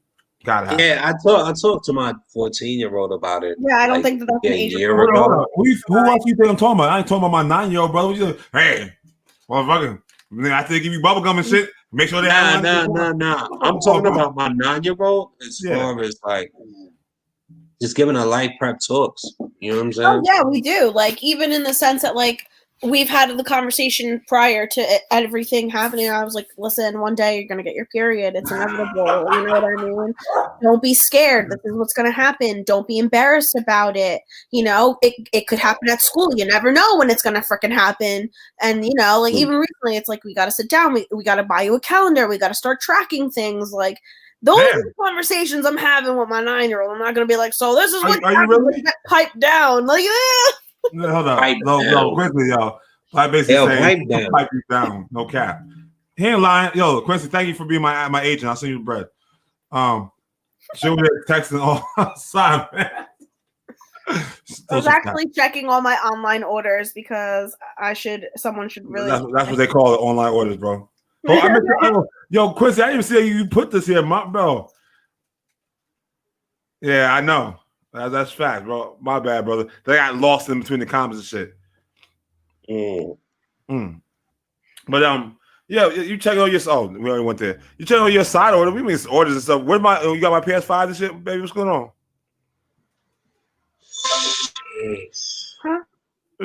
Gotta have. Yeah, I talked to my 14-year-old about it. Yeah, I don't think that's an a age. year Hold ago. on. Who else you think I'm talking about? I ain't talking about my 9-year-old brother. You like, hey, motherfucker. After they give you bubble gum and shit, make sure they have one. Nah. I'm talking about my 9-year-old as far as like just giving her life prep talks. You know what I'm saying? Oh yeah, we do. Like even in the sense that like we've had the conversation prior to everything happening. I was like, listen, one day you're gonna get your period. It's inevitable. You know what I mean? Don't be scared. This is what's gonna happen. Don't be embarrassed about it. You know, it could happen at school. You never know when it's gonna freaking happen. And you know, like even recently, it's like we gotta sit down. We gotta buy you a calendar. We gotta start tracking things. Like those are the conversations I'm having with my 9-year-old. I'm not gonna be like, so this is what are you really piped down. Like hold on. No, quickly, y'all. I basically saying pipe you down. No cap. He ain't lying. Yo, Quincy, thank you for being my agent. I'll send you the bread. She'll be texting all outside, man. I was actually checking all my online orders because someone should really. That's what they call it, online orders, bro. Yo, Quincy, I didn't even see you put this here, bro. Yeah, I know. That's fact, bro. My bad, brother. They got lost in between the comments and shit. But yeah, you check on your. Oh, we already went there. You check on your side order. We make orders and stuff. You got my PS5 and shit, baby? What's going on? Huh?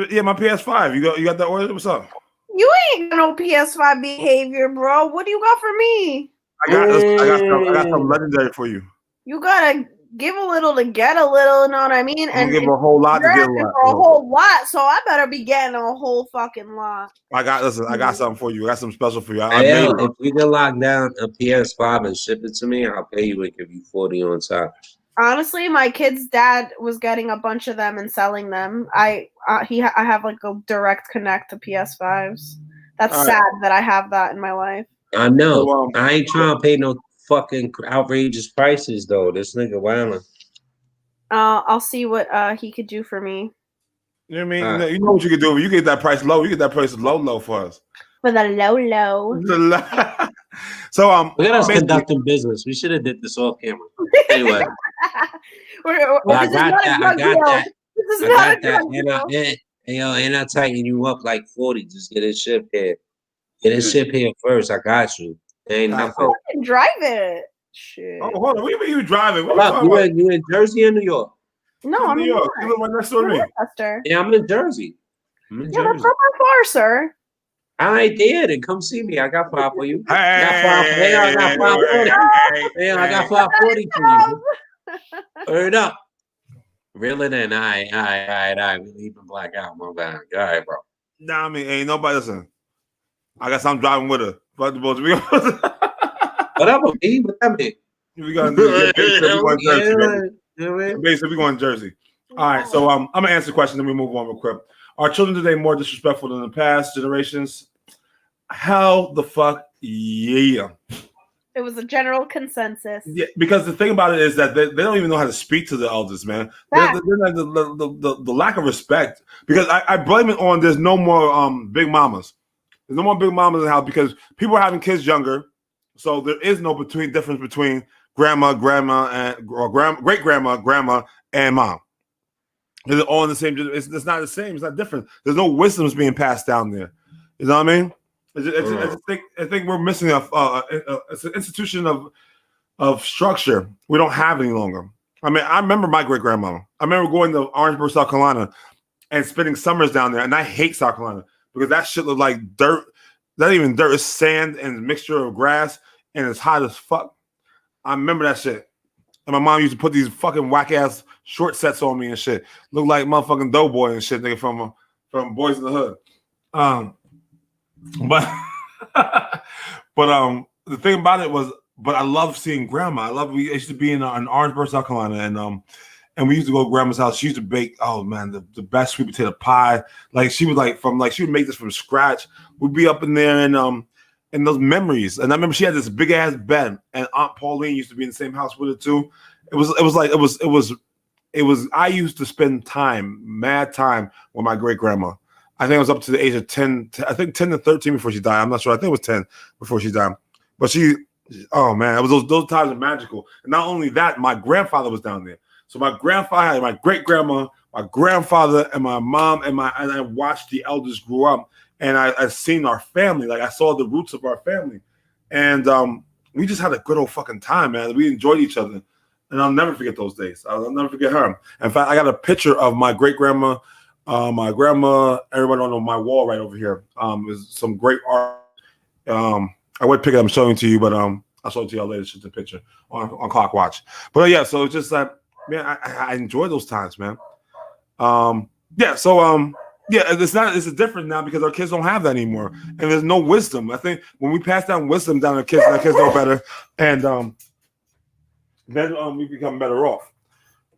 Yeah, my PS5. You got that order? What's up? You ain't got no PS5 behavior, bro. What do you got for me? I got some legendary for you. You gotta give a little to get a little, you know what I mean? And give a whole lot to get a lot. For a whole lot, so I better be getting a whole fucking lot. I got something for you. I got something special for you. If you can lock down a PS5 and ship it to me, I'll pay you and give you 40 on top. Honestly, my kid's dad was getting a bunch of them and selling them. I have like a direct connect to PS5s. That's sad that I have that in my life. I know. So, I ain't trying to pay no fucking outrageous prices though. This nigga wildin'. I'll see what he could do for me. You know what I mean? You know what you can do. You get that price low. You get that price low for us. For the low. So look at us conducting business. We should have did this off camera. Anyway. I got that. And I tighten you up like 40. Just get it shipped here. Get it shipped here first. I got you. Ain't nothing. I can drive it. Shit. Oh, hold on. What do you mean you driving? You in Jersey or New York? No, I'm in New York. You live right next door to me. Yeah, I'm in Jersey. That's not that far, sir. I did, and come see me. I got 5 for you. I got 540. I got 540 for you. Hurry up. Really then, all right. We leaving black out, my bad. All right, bro. Nah, I mean, ain't nobody listen. I guess I'm driving with her. But whatever, B. What that mean? We got to do basically, we going to Jersey. All right, so I'm gonna answer the question, then we move on real quick. Are children today more disrespectful than the past generations? Hell the fuck yeah. It was a general consensus. Yeah, because the thing about it is that they don't even know how to speak to the elders, man. The lack of respect. Because I blame it on there's no more big mamas. There's no more big mamas in the house because people are having kids younger. So there is no difference between grandma, and great grandma, and mom. They're all in the same. It's not the same. It's not different. There's no wisdoms being passed down there. You know what I mean? I think we're missing it's an institution of structure we don't have any longer. I mean, I remember my great grandmama. I remember going to Orangeburg, South Carolina, and spending summers down there. And I hate South Carolina because that shit looked like dirt. Not even dirt. It's sand and a mixture of grass, and it's hot as fuck. I remember that shit. And my mom used to put these fucking whack ass short sets on me and shit. Look like motherfucking Doughboy and shit, nigga, from Boys in the Hood. But the thing about it was, but I love seeing grandma. We used to be in Orangeburg, South Carolina, and we used to go to grandma's house. She used to bake, oh man, the best sweet potato pie. Like she would she would make this from scratch. We'd be up in there and those memories. And I remember she had this big ass bed, and Aunt Pauline used to be in the same house with her too. It was I used to spend mad time with my great grandma. I think I was up to the age of 10 to 13 before she died. I'm not sure. I think it was 10 before she died. But oh man, it was those times are magical. And not only that, my grandfather was down there. So my grandfather, my great grandma, my grandfather, and my mom, and I watched the elders grow up, and I seen our family. Like I saw the roots of our family, and we just had a good old fucking time, man. We enjoyed each other, and I'll never forget those days. I'll never forget her. In fact, I got a picture of my great grandma, my grandma. Everyone on my wall right over here. Is some great art. I would pick it up and show it to you, but I'll show it to y'all later. It's just a picture on Clock Watch. But yeah, so it's just like, man, I enjoy those times, man. It's different now because our kids don't have that anymore, and there's no wisdom. I think when we pass down wisdom down to kids, and our kids know better, and then we become better off.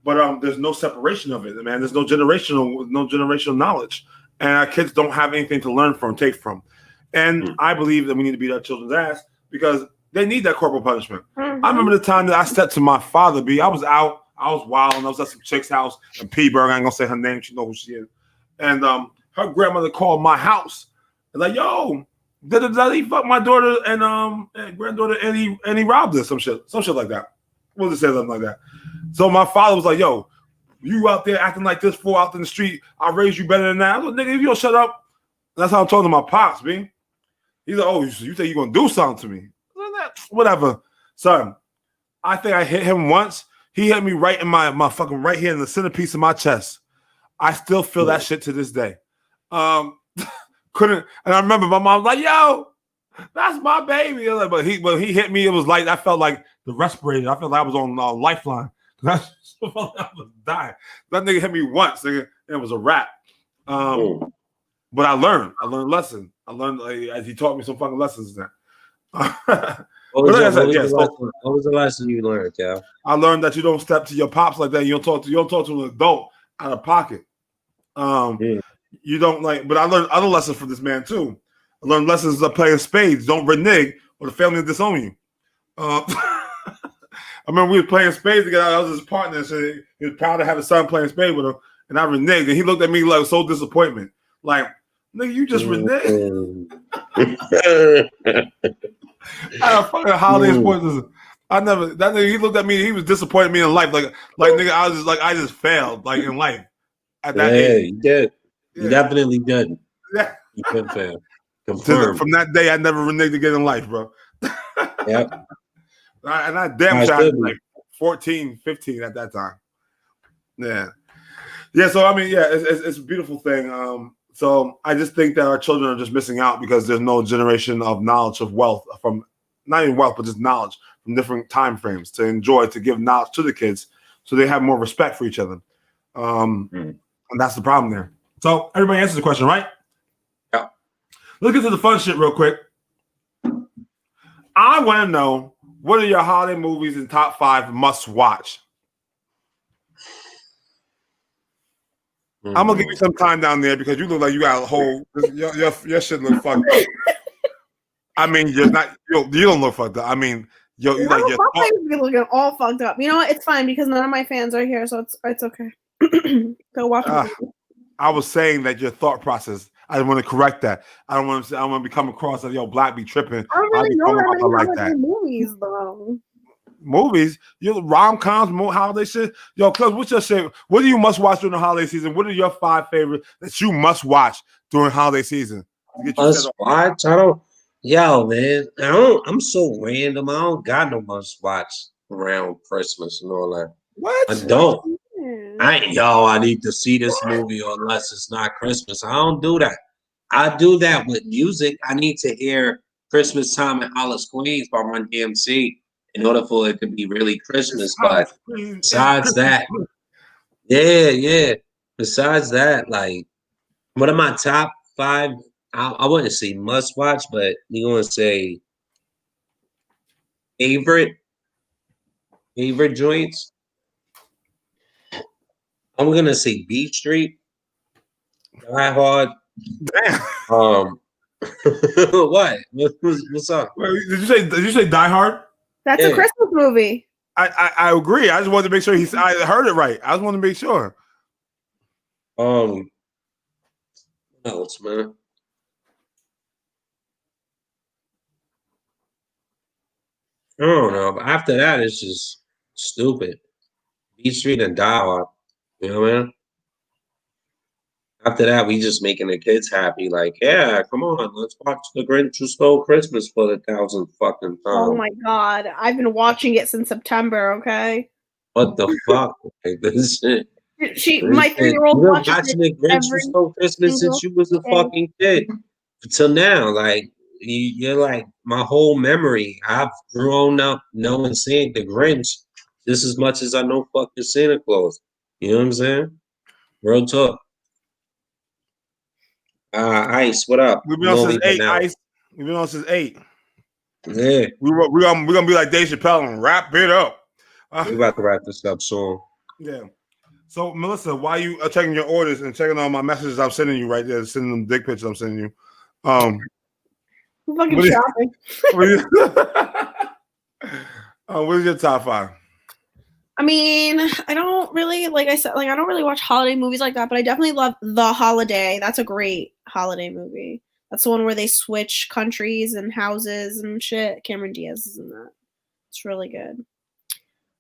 But there's no separation of it, man. There's no generational knowledge, and our kids don't have anything to learn from, take from. And I believe that we need to beat our children's ass because they need that corporal punishment. Mm-hmm. I remember the time that I stepped to my father, I was out. I was wild, and I was at some chick's house in Petersburg. I ain't gonna say her name; she know who she is. And her grandmother called my house and like, "Yo, did he fuck my daughter and granddaughter, and he robbed her, some shit like that." We'll just say something like that. So my father was like, "Yo, you out there acting like this fool out in the street? I raised you better than that." I was like, "Nigga, if you don't shut up," that's how I'm talking to my pops, man. He's like, "Oh, you think you're gonna do something to me?" Whatever, son. I think I hit him once. He hit me right in my fucking right here in the centerpiece of my chest. I still feel that shit to this day. Couldn't, and I remember my mom was like, "Yo, that's my baby." Like, but he hit me. It was like I felt like the respirator. I felt like I was on Lifeline. I was dying. That nigga hit me once. Nigga, it was a wrap. But I learned lessons. I learned as he taught me some fucking lessons. That. What was the lesson you learned, Cal? I learned that you don't step to your pops like that. You don't talk to an adult out of pocket. You don't but I learned other lessons from this man too. I learned lessons of playing spades. Don't renege or the family will disown you. I remember we were playing spades together. I was his partner, so he was proud to have his son playing spades with him. And I reneged, and he looked at me like so disappointment. Like, nigga, you just reneged. I had a fucking holiday sports. That nigga, he looked at me, he was disappointed in me in life. Like nigga, I just failed like in life at that age. You did. Yeah. You definitely did. Yeah. You couldn't fail. Confirmed. From that day, I never reneged again in life, bro. Yep. And I damn sure I was like 14, 15 at that time. Yeah. Yeah, so I mean, yeah, it's a beautiful thing. So I just think that our children are just missing out because there's no generation of knowledge of wealth from not even wealth, but just knowledge from different time frames to enjoy, to give knowledge to the kids so they have more respect for each other. And that's the problem there. So everybody answers the question, right? Yeah. Let's get to the fun shit real quick. I want to know, what are your holiday movies and top 5 must watch? I'm gonna give you some time down there because you look like you got a whole your shit look fucked up. I mean, you're not you don't look fucked up. I mean, you like your thoughts be looking all fucked up. You know what? It's fine because none of my fans are here, so it's okay. Go watch. I was saying that your thought process. I want to correct that. I don't want to be coming across as Black be tripping. I don't really know that many like movies though. Movies, rom-coms, holiday shit. Cuz, what's your shit? What do you must watch during the holiday season? What are your 5 favorites that you must watch during holiday season? Must watch? Man. I'm so random. I don't got no must watch around Christmas and all that. What? I don't. I need to see this movie unless it's not Christmas. I don't do that. I do that with music. I need to hear Christmas Time in Alice Queens by Run DMC in order for it to be really Christmas. But besides that, Yeah. Besides that, like, one of my top 5, I wouldn't say must watch, but you gonna say favorite joints. I'm gonna say Beat Street, Die Hard. Damn. What? What's up? Wait, did you say Die Hard? That's Yeah. a Christmas movie. I agree. I just wanted to make sure I heard it right. I just wanted to make sure. What else, man? I don't know. But after that, it's just stupid. Beat Street and Die Hard. You know what I mean? After that, we just making the kids happy. Like, yeah, come on, let's watch The Grinch Who Stole Christmas for the 1,000th fucking Oh time. my god. I've been watching it since September, okay? What the fuck? Like, this shit. My 3-year-old You've been watches watching it The Grinch Who every Stole Christmas since you was a day. fucking kid. Till now, like, you're like my whole memory. I've grown up knowing seeing The Grinch just as much as I know fucking Santa Claus. You know what I'm saying? Real talk. Ice, what up? We've been on since 8, Ice. We've been on since 8. Yeah, We're gonna be like Dave Chappelle and wrap it up. we about to wrap this up soon. Yeah. So Melissa, while you are checking your orders and checking on my messages I'm sending you right there, sending them dick pictures I'm sending you. I'm fucking What is- shopping. what is your top 5? I mean, I don't really, like I said, like I don't really watch holiday movies like that, but I definitely love The Holiday. That's a great holiday movie. That's the one where they switch countries and houses and shit. Cameron Diaz is in that. It's really good.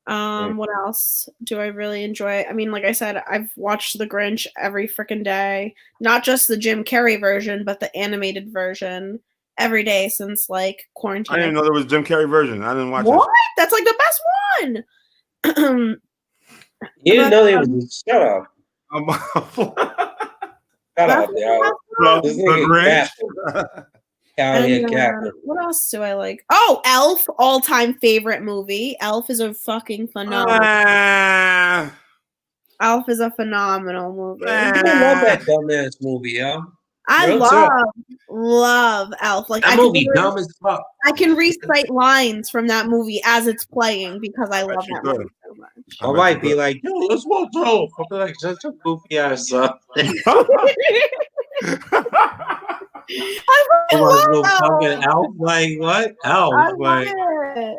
What else do I really enjoy? I mean, like I said, I've watched The Grinch every freaking day. Not just the Jim Carrey version, but the animated version every day since like quarantine. I didn't even know there was a Jim Carrey version. I didn't watch What? it. That's like the best one. You didn't know they was shut up. Shut up, y'all. This The nigga Grinch. capping. Out here capping. What else do I like? Oh, Elf, all-time favorite movie. Elf is a fucking phenomenal. Elf is a phenomenal movie. I love that dumbass movie, yo. I Real love Elf. Like That movie dumb as fuck. I can recite lines from that movie as it's playing because I love you that could. movie so much. My wife be like, yo, let's watch Elf. I'll be like, shut your goofy ass up. I fucking Watch no love Elf. fucking Elf. Like, what? Elf. I love Like, it.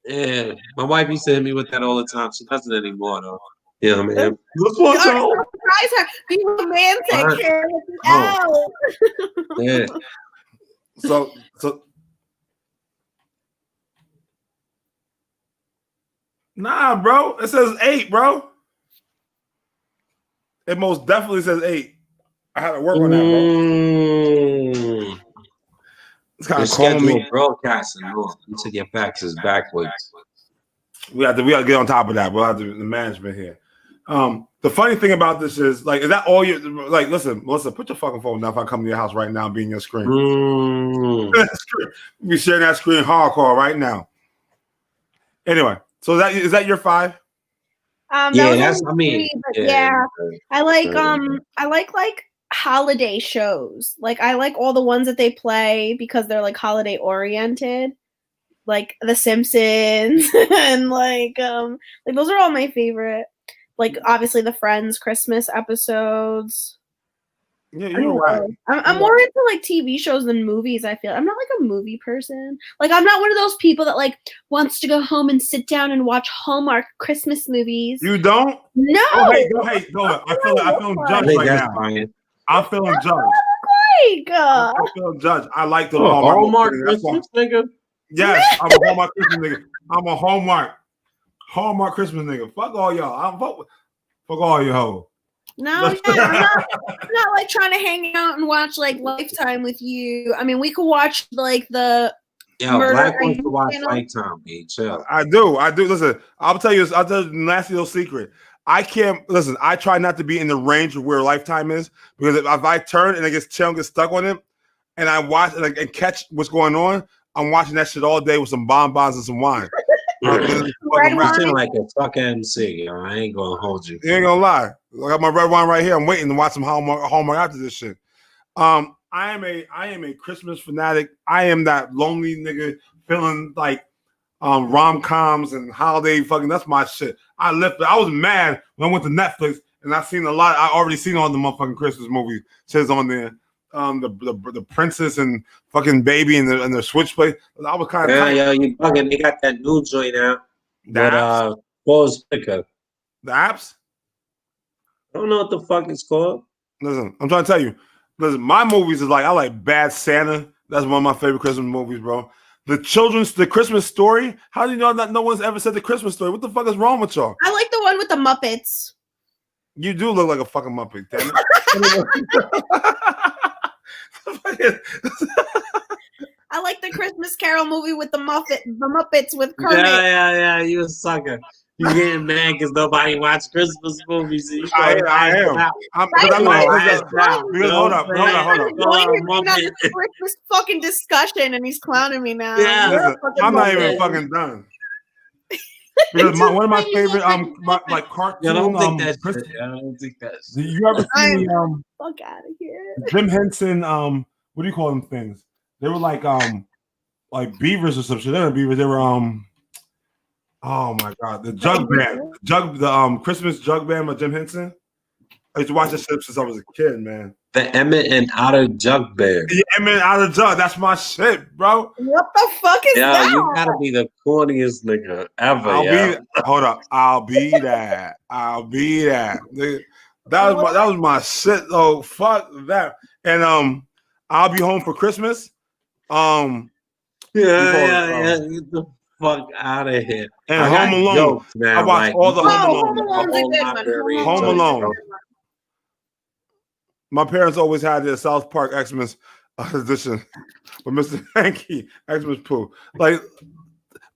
yeah. My wife used to hit me with that all the time. She doesn't anymore, though. You know what I mean? Let's You watch gotta Elf. surprise her. Be romantic Right. here with the Oh. Elf. Yeah. So nah, bro. It says 8, bro. It most definitely says 8. I had to work on that, bro. Mm. It's kind The of calling schedule me. of broadcasting. No, you took your faxes backwards. We have to get on top of that. We'll have the management here. The funny thing about this is, like, is that all you like? Listen, Melissa, put your fucking phone down if I come to your house right now and be in your screen. Mm. Be sharing that screen hardcore right now. Anyway, so is that your 5? That Yeah, was that's. only I mean, three, but yeah. I like Right. holiday shows. Like I like all the ones that they play because they're like holiday oriented. Like The Simpsons and like those are all my favorite. Like obviously the Friends Christmas episodes. Yeah, I you're don't right. know. I'm more into like TV shows than movies. I feel I'm not like a movie person. Like I'm not one of those people that like wants to go home and sit down and watch Hallmark Christmas movies. You don't? No, Go ahead. I feel I judged think right that's now. fine. I'm feeling judged. like, I feel judged. I like the Hallmark movie. That's why- Christmas, nigga. Yes, I'm a Hallmark Christmas nigga. I'm a Hallmark Christmas nigga. Fuck all y'all. Fuck all you hoes. no, yeah, I'm not like trying to hang out and watch like Lifetime with you. I mean, we could watch like the Yo, Murder Black wants Inc. to watch channel. Lifetime, B. Chill. I do. Listen, I'll tell you the nasty little secret. I can't listen. I try not to be in the range of where Lifetime is because if I turn and channel gets stuck on it, and I watch and catch what's going on, I'm watching that shit all day with some bonbons and some wine. This is Red fucking wine? rap. You sound like a fucking MC, yo. I ain't gonna hold you. You ain't gonna lie. I got my red wine right here. I'm waiting to watch some Hallmark after this shit. I am a Christmas fanatic. I am that lonely nigga feeling like rom-coms and holiday fucking. That's my shit. I was mad when I went to Netflix and I seen a lot. I already seen all the motherfucking Christmas movies. Says on there. The princess and fucking baby and the switchblade. I was kind of Yeah, you bugging. They got that new joint out. The But apps? Paul's Picker. The apps. I don't know what the fuck it's called. Listen, I'm trying to tell you. Listen, my movies is like I like Bad Santa. That's one of my favorite Christmas movies, bro. The Christmas Story. How do you know that no one's ever said the Christmas Story? What the fuck is wrong with y'all? I like the one with the Muppets. You do look like a fucking Muppet, damn it. I like the Christmas Carol movie with the Muppets with Kermit. Yeah. You a sucker. You getting mad because nobody watched Christmas movies. And you I am. Hold up. On this Christmas fucking discussion, and he's clowning me now. Yeah. Listen, I'm not even fucking done. Because one of my favorite like cartoon. I don't think that Christmas. shit. I don't think that shit. Did you ever see fuck out of here. Jim Henson? What do you call them things? They were like beavers or some shit. They were beavers. They were oh my god, the Jug Band, the Christmas Jug Band by Jim Henson. I used to watch that shit since I was a kid, man. The Emmett and Otter Jug Bear. Yeah, Emmett out of Jug, that's my shit, bro. What the fuck is that? You gotta be the corniest nigga ever. I'll be that. That was my shit though. Fuck that. And I'll Be Home for Christmas. Yeah. Get the fuck out of here. And Home Alone. Jokes, man. I watched all the Home Alone. Home Alone. My parents always had the South Park Xmas edition with Mr. Hanky, Xmas Pooh. Like,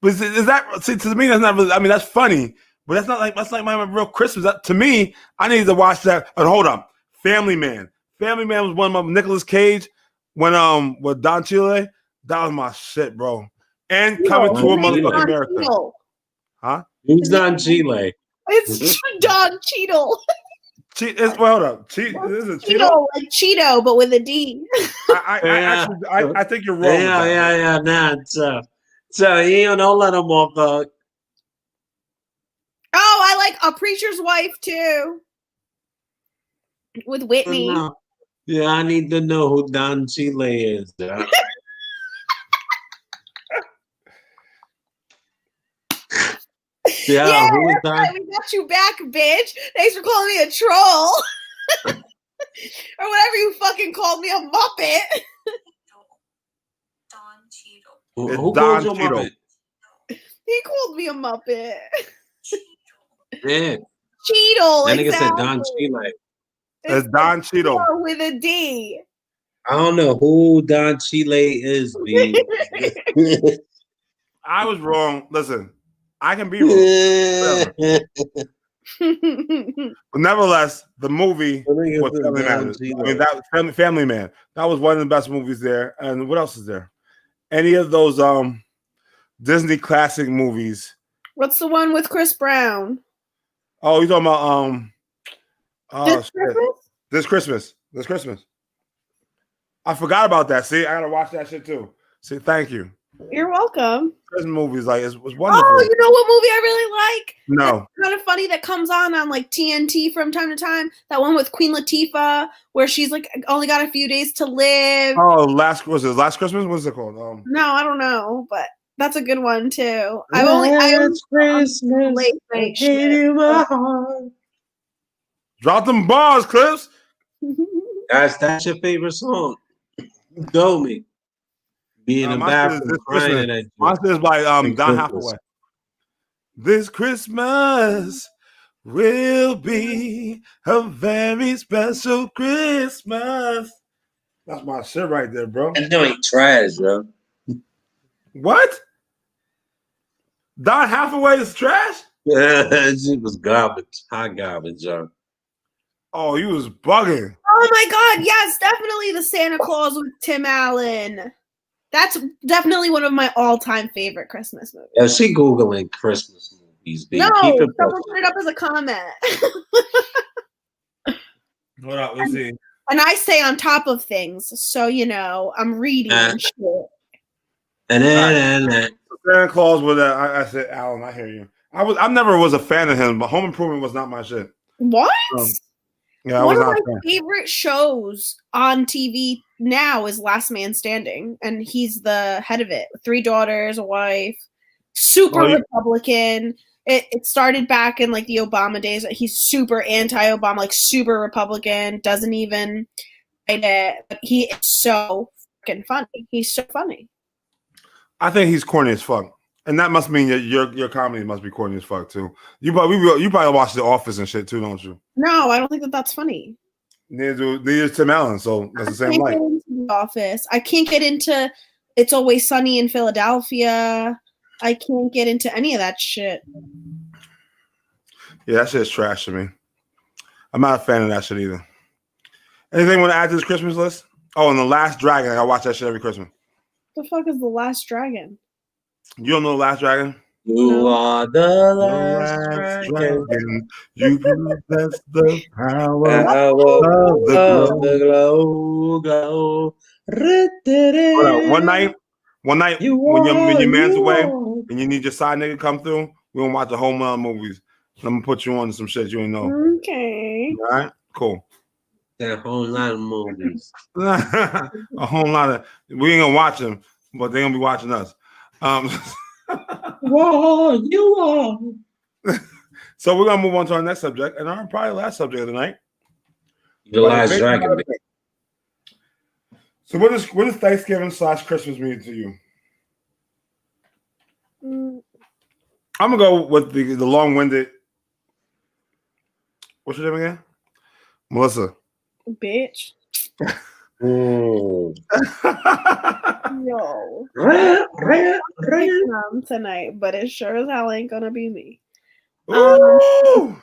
but is that, see, to me, that's not really, I mean, that's funny, but that's like my real Christmas. To me, I need to watch that. And hold up, Family Man. Family Man was one of my Nicolas Cage when with Don Chile. That was my shit, bro. And Coming to a Motherfucking America. Huh? Who's Don Chile? It's Don Cheadle. Hold up. Is it Cheeto, like Cheeto, but with a D. I think you're wrong. Yeah. Nah, so you don't let them off the. Oh, I like A Preacher's Wife too. With Whitney. Yeah, I need to know who Don Chile is. Yeah, who is Don? Right, we got you back, bitch. Thanks for calling me a troll. Or whatever you fucking called me, a Muppet. Don Cheadle. Who Don called you a Cheadle. Muppet? He called me a Muppet. Yeah. Cheadle. That nigga said exactly. Don Chile. It's Don Cheadle. With a D. I don't know who Don Chile is, B. I was wrong. Listen, I can be wrong. But nevertheless, the movie was Family Man. I mean, that Family Man. That was one of the best movies there. And what else is there? Any of those Disney classic movies? What's the one with Chris Brown? Oh, you talking about This Christmas? This Christmas. I forgot about that. See, I gotta watch that shit too. See, thank you. You're welcome. Christmas movies like it was wonderful. Oh, you know what movie I really like? No. That's kind of funny that comes on like TNT from time to time. That one with Queen Latifah, where she's like only got a few days to live. Oh, Last Christmas? What's it called? No, I don't know, but that's a good one too. I Christmas. late night shit. you my heart. Drop them bars, Clips. Guys, that's your favorite song. You told me. Be in the bathroom crying in that Mine joint. is by Don Christmas. Hathaway. This Christmas will be a very special Christmas. That's my shit right there, bro. That joint trash, bro. What? Don Hathaway is trash? She was garbage. Hot garbage, John. Oh, you was bugging. Oh my God! Yes, definitely the Santa Claus with Tim Allen. That's definitely one of my all-time favorite Christmas movies. Yeah, she Googling Christmas movies, B. No, Keep it someone pushing. put it up as a comment. Hold up, let's see. And I stay on top of things, so I'm reading and shit. And then, Santa Claus with that. I said, Alan, I hear you. I never was a fan of him, but Home Improvement was not my shit. What? Yeah, I One was of not my a fan. favorite shows on TV now is Last Man Standing, and he's the head of it. 3 daughters, a wife, super Republican. It started back in like the Obama days. He's super anti-Obama, like super Republican. Doesn't even write it, but he is so freaking funny. He's so funny. I think he's corny as fuck, and that must mean that your comedy must be corny as fuck too. You probably watch The Office and shit too, don't you? No, I don't think that's funny. Neither is Tim Allen, so that's the same I light. can't get into The Office. I can't get into It's Always Sunny in Philadelphia. I can't get into any of that shit. Yeah, that shit's trash to me. I'm not a fan of that shit either. Anything you want to add to this Christmas list? Oh, and The Last Dragon. I watch that shit every Christmas. The fuck is The Last Dragon? You don't know The Last Dragon? you are the last dragon. You possess the power Power of the of the glow. Hold on. One night when your man's away are. and you need your side nigga to come through, we gonna watch the Home Alone movies. I'm gonna put you on to some shit you ain't know. Okay. All right, cool. That whole lot of movies. A whole lot of we ain't gonna watch them, but they're gonna be watching us. Whoa, you are. So we're gonna move on to our next subject, and our probably last subject of the night. The last dragon. So what is Thanksgiving / Christmas mean to you? I'm gonna go with the long-winded. What's your name again? Melissa. Bitch. Mm. Yo. Tonight, but it sure as hell ain't gonna be me. Ooh.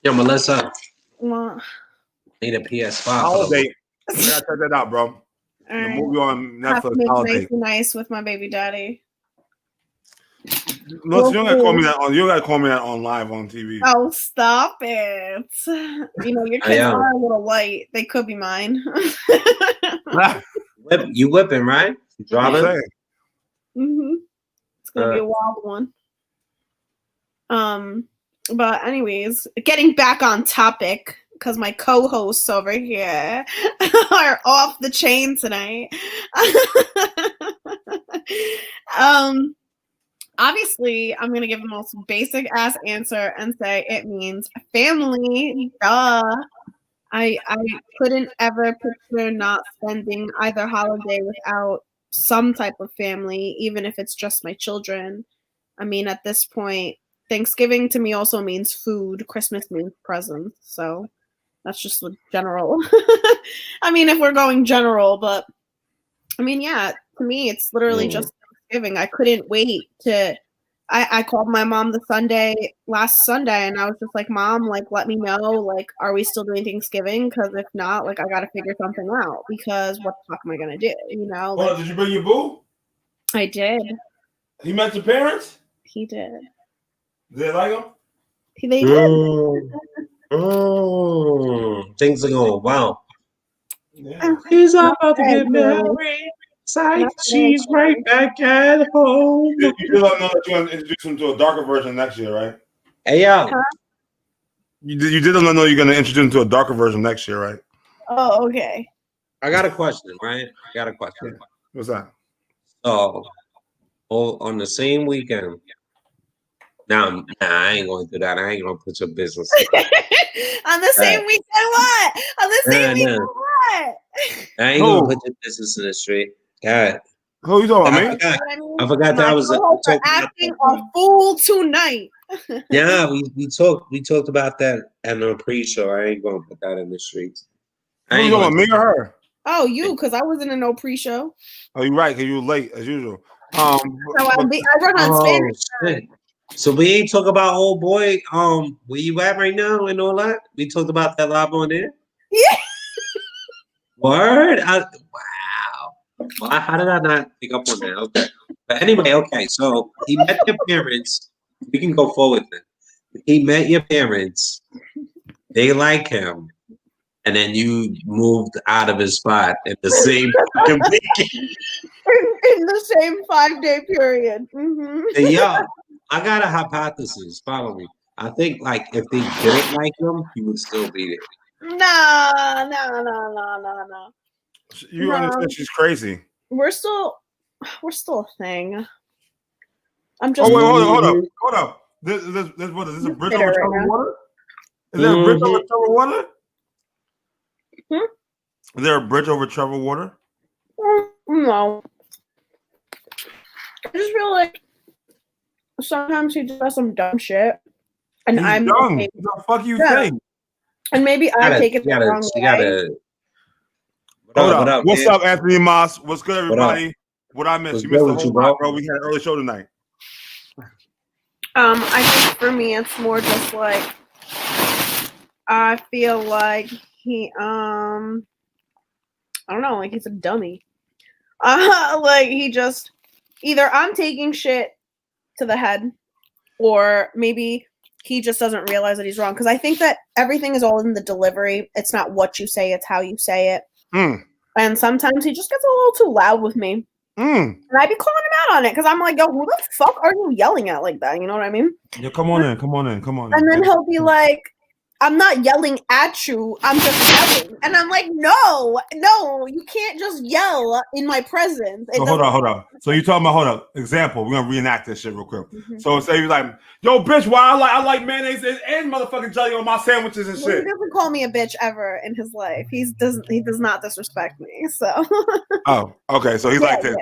Yo, Melissa, Well, need a PS5. Holiday. I gotta check that out, bro. all The right. movie on Have to Netflix. make Holiday. nice with my baby daddy. No, you don't gotta call me that on. You don't gotta call me that on live on TV. Oh, stop it. Your kids am. are a little light. They could be mine. You whipping, right? You driving? Mm-hmm. It's gonna be a wild one. But anyways, getting back on topic, because my co-hosts over here are off the chain tonight. Obviously, I'm gonna give the most basic ass answer and say it means family. Duh. I couldn't ever picture not spending either holiday without some type of family, even if it's just my children. I mean, at this point, Thanksgiving to me also means food. Christmas means presents. So that's just the general. I mean, if we're going general, but I mean, yeah, to me, it's literally just Thanksgiving. I couldn't wait to. I called my mom last Sunday, and I was just like, Mom, like, let me know, like, are we still doing Thanksgiving? Because if not, like, I got to figure something out, because what the fuck am I going to do? Well, did you bring your boo? I did. He met your parents? He did. Did they like him? They did. Things are going wow. Yeah. She's about to get married. She's right back at home. You do not know that you're going to introduce him to a darker version next year, right? Hey, yo. You did not know you're going to introduce him to a darker version next year, right? Oh, okay. I got a question, right? I got a question. What's that? So, on the same weekend. Nah, I ain't going to do that. I ain't going to put your business. On the same weekend, what? On the same weekend, what? I ain't going to put your business in the street. God. Who you talking about, me? I forgot that I was acting a fool tonight. Yeah, we talked about that at the pre-show. I ain't gonna put that in the streets. Who you talking about, me or her? Oh, you, because I wasn't in no pre-show. Oh, you're right, because you were late as usual. So I run on Spanish. Shit. So we ain't talk about old boy. Where you at right now and all that? We talked about that live on there. Yeah. Word. Wow. Well, how did I not pick up on that? Okay. But anyway, okay. So he met your parents. We can go forward then. He met your parents. They like him. And then you moved out of his spot in the same fucking weekend. In the same 5-day period. Mm-hmm. And yo, I got a hypothesis. Follow me. I think like if they didn't like him, he would still be there. No. You No. understand she's crazy. We're still a thing. I'm just. Oh wait, hold up. This what is this a bridge over troubled water? Is there a bridge over troubled water? Is there a bridge over troubled water? No. I just feel like sometimes he does some dumb shit, and He's I'm young. okay. What the fuck you Yeah. think? And maybe I take it the wrong way. Hold up. What's man? up, Anthony Moss? What's good, everybody? What I missed? What's You missed good the with whole you, bro? lot, bro. We had an early show tonight. I think for me, it's more just like I feel like he, I don't know, like he's a dummy. Like he just either I'm taking shit to the head, or maybe he just doesn't realize that he's wrong. Because I think that everything is all in the delivery. It's not what you say; it's how you say it. And sometimes he just gets a little too loud with me. And I'd be calling him out on it because I'm like, yo, who the fuck are you yelling at like that? You know what I mean? Yeah, come on in. And then he'll be like, I'm not yelling at you, I'm just yelling. And I'm like, no, you can't just yell in my presence. So hold on. So you talking about example, we're gonna reenact this shit real quick. Mm-hmm. So say you're like, yo, bitch, why I like mayonnaise and motherfucking jelly on my sandwiches and Well, shit. he doesn't call me a bitch ever in his life. He does not disrespect me. So Oh, okay. So he's like this.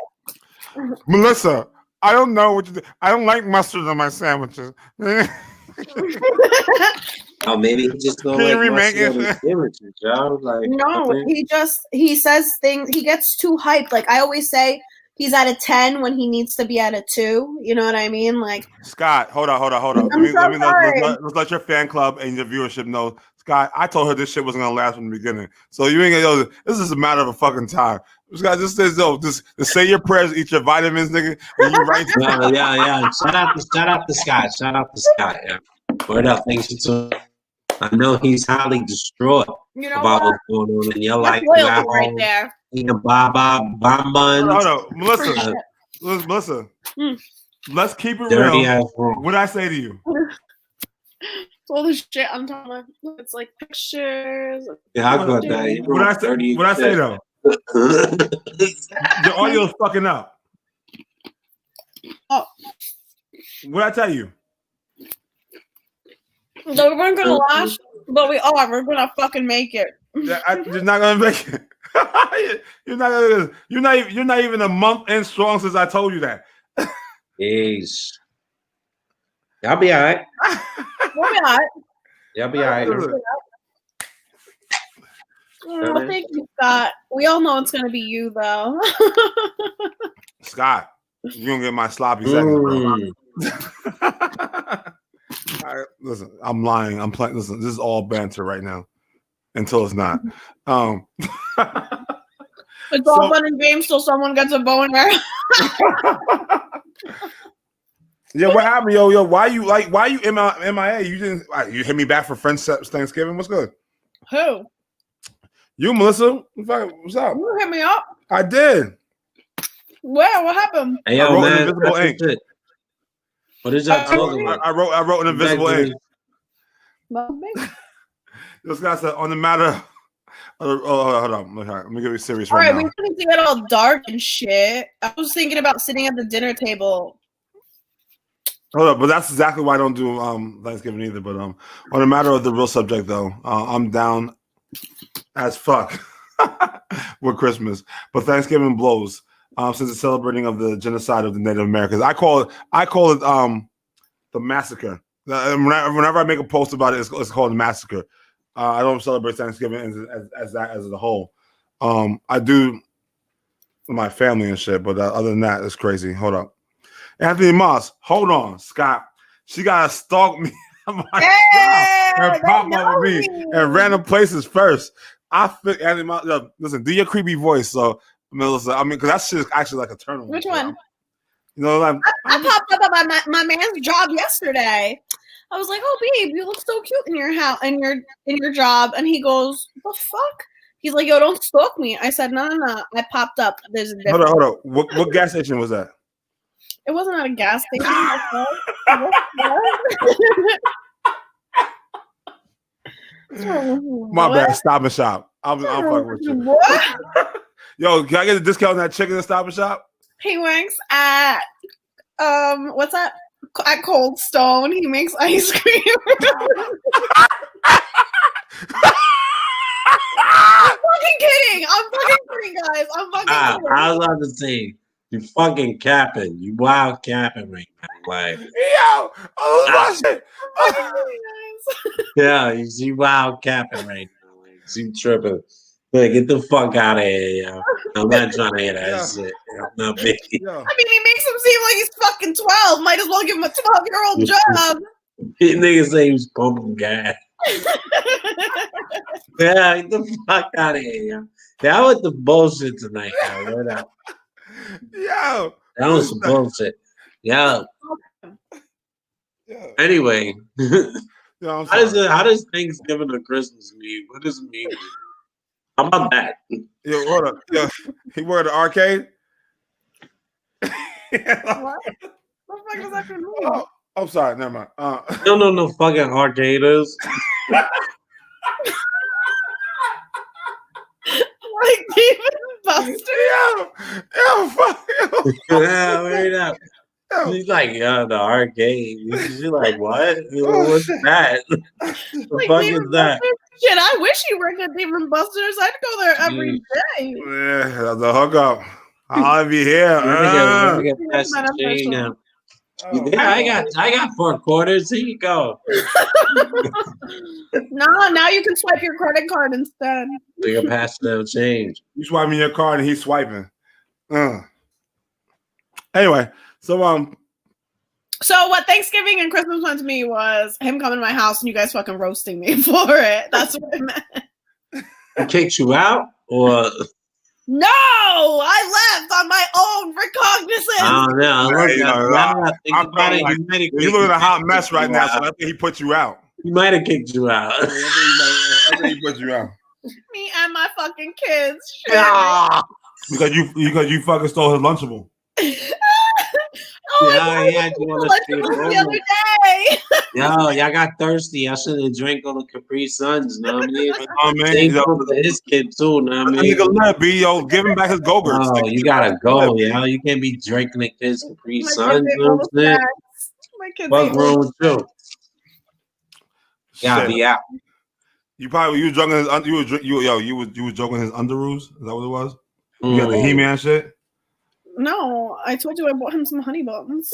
Melissa, I don't know what you do. I don't like mustard on my sandwiches. Oh, maybe he just don't Can you like remake mustard on it? his sandwiches, yo. Like no, okay. he says things, he gets too hyped. Like I always say, he's at a 10 when he needs to be at a 2. You know what I mean? Like Scott, hold on. Let's let your fan club and your viewership know. Scott, I told her this shit wasn't gonna last from the beginning. So you ain't gonna know this is a matter of a fucking time. Scott just says, yo, just say your prayers, eat your vitamins, nigga, and you right. Yeah. Shout out to Scott. Yeah. Word up, thanks for tuning. I know he's highly distraught about what's going on in your life. Right there. Eating bomb buns. Hold on. Melissa. Let's keep it Dirty real. ass room. What I say to you? All the shit I'm talking about. It's like pictures. Yeah, I got that. What I say though? Your audio's fucking up. Oh. What I tell you? So we weren't gonna last, but we are. We're gonna fucking make it. You're not gonna make it. You're not even a month in strong since I told you that. Jeez. Y'all be all right. We'll be all right. Y'all be all right. Oh, thank you, Scott. We all know it's gonna be you, though. Scott, you're gonna get my sloppy seconds, bro. Listen, I'm lying. I'm playing. Listen, this is all banter right now until it's not. It's all fun and games till someone gets a bow and arrow. Yeah, what happened, yo? Why you MIA? You didn't. You hit me back for French Thanksgiving. What's good? Who? You, Melissa. What's up? You hit me up. I did. Where? What happened? Hey, yo, I wrote man, an invisible ink. What is that talking about? I wrote an invisible ink. Well, This guy said on the matter. Hold on. Let me get you serious all right right, now. we didn't get all dark and shit. I was thinking about sitting at the dinner table. Hold up, but that's exactly why I don't do Thanksgiving either. But on the matter of the real subject, though, I'm down as fuck with Christmas, but Thanksgiving blows since it's celebrating of the genocide of the Native Americans. I call it the massacre. Whenever I make a post about it, it's called the massacre. I don't celebrate Thanksgiving as that as a whole. I do my family and shit, but other than that, it's crazy. Hold up. Anthony Moss, hold on, Scott. She gotta stalk me and pop up with me at random places first. I think Anthony Moss, listen, do your creepy voice so Melissa. I mean, because that shit is actually like a turnover. Which one? You know, like I popped up at my man's job yesterday. I was like, "Oh, babe, you look so cute in your house, in your job." And he goes, "The fuck?" He's like, "Yo, don't stalk me." I said, "No. I popped up. There's a difference." hold on. What gas station was that? It wasn't at a gas station. My bad. Stop and Shop. I'm fucking with you. What? Yo, can I get a discount on that chicken at Stop and Shop? He works at what's that? At Cold Stone. He makes ice cream. I'm fucking kidding, guys. I'm fucking kidding. I was about to say, you fucking capping. You wild capping right now. Like, Yo, oh my shit. yeah, you wild capping right now. Like, you tripping. Like, get the fuck out of here, yo. I'm not trying to hear that shit. I'm not big. Yo. I mean, he makes him seem like he's fucking 12. Might as well give him a 12-year-old job. Niggas say he's pumping gas. Yeah, get the fuck out of here, yo. That was the bullshit tonight, yo. Right out. Yo. That was some bullshit. Yo. Yo. Anyway, Yo, how does Thanksgiving or Christmas mean? What does it mean? How about that? Yo, hold up. Yo, he worked at the arcade. What? What the fuck does that mean? Oh, I'm sorry. Never mind. No fucking arcaders. Like David and Buster? Yo, fuck. Yo. Yeah, wait up. Yo. She's like, the arcade. She's like, what? What's that? The Like fuck Dave is and that? Buster's? Shit, I wish he worked at Dave and Buster's. I'd go there every day. Yeah, that's a hookup. I'll be here. Let me get That's that not chain official. now. Yeah, I got 4 quarters. Here you go. No, now you can swipe your credit card instead. We can pass no change. You swiping your card and he's swiping. Anyway, so So what Thanksgiving and Christmas meant to me was him coming to my house and you guys fucking roasting me for it. That's what it meant. He kicked you out? Or No, I left on my own recognizance. I don't know. Right, Now that I think I'm about it, like, he might have you're looking at a hot mess right now, so I think he put you out. He might have kicked you out. I think he put you out. Me and my fucking kids. Shit. Yeah. Because you fucking stole his Lunchable. Oh, Yeah, I yeah, you wanna lunch stay the other day. Yo, y'all got thirsty. I should have drank all the Capri Suns, know what I mean? Oh man, Same for his kid too, know what I mean? nigga left, B, yo, give him back his Go-Gurts. Oh, you gotta go, yo. You can't be drinking the kids Capri My Suns, kids you know what I'm saying? My kids What's ate wrong with you? Gotta Shit. be out. You was joking his you was joking his underoos. Is that what it was? You got the He-Man shit. No, I told you I bought him some honey buns.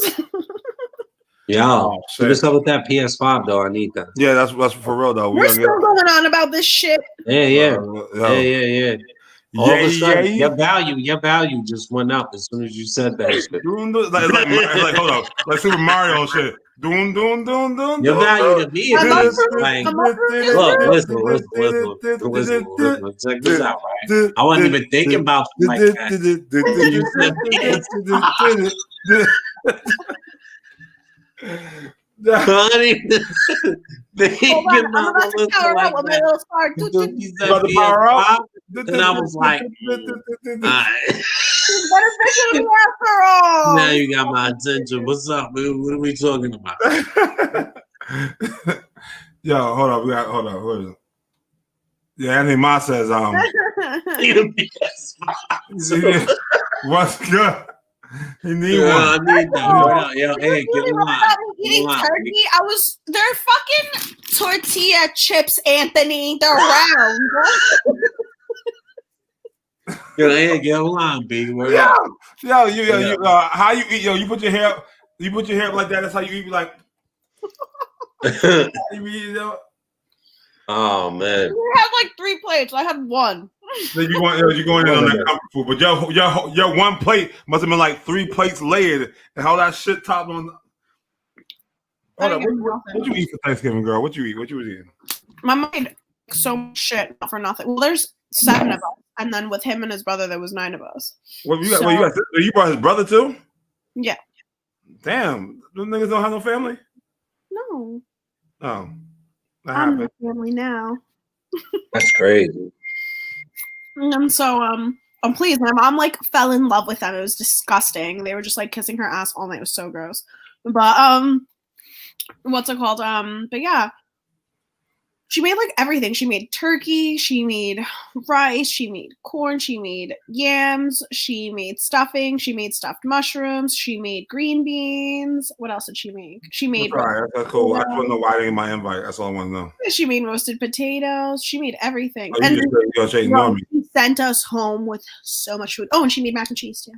Yo, shit. what's up with that PS5 though? I need that. Yeah, that's for real though. We're still going on about this shit. Yeah. Yeah. All of a sudden, your value just went up as soon as you said that shit. Like hold up, like Super Mario shit. Doon. Your value to me is I'm up just for- like, I'm up for- listen. Check this out, right? I wasn't even thinking about you like that. I didn't even think Hold on, I'm about about to power up with my little star. You said About to power up? PS5, and I was like, alright. Better picture me after all. Now you got my attention. What's up? What are we talking about? Yo, hold on. Hold on. Where is it? Yeah, Anthony Ma says, what's good? He need one. I need that. Yo, hey, give him About one. me eating turkey, they're fucking tortilla chips, Anthony. They're round. Yo, hey, give him one, B. Yo, how you eat? Yo, you put your hair up like that. That's how you eat. Like, you eat, yo. Oh man. We had like 3 plates. I had 1. Then you going in on that comfort food, but your one plate must have been like 3 plates layered, and how that shit topped on. Hold on, what you eat for Thanksgiving, girl? What you eat? What you was eating? My mom made so much shit for nothing. Well, there's 7 of us. And then with him and his brother, there was 9 of us. What you got? You brought his brother too? Yeah. Damn, those niggas don't have no family. No. Oh, that I'm happened. the family now. That's crazy. And so, please, my mom like fell in love with them. It was disgusting. They were just like kissing her ass all night. It was so gross. But what's it called? But yeah, she made like everything. She made turkey. She made rice. She made corn. She made yams. She made stuffing. She made stuffed mushrooms. She made green beans. What else did she make? She made. All right, that's cool. I just want to know why I didn't get my invite. That's all I want to know. She made roasted potatoes. She made everything. Oh, you just ignore me. She sent us home with so much food. Oh, and she made mac and cheese too.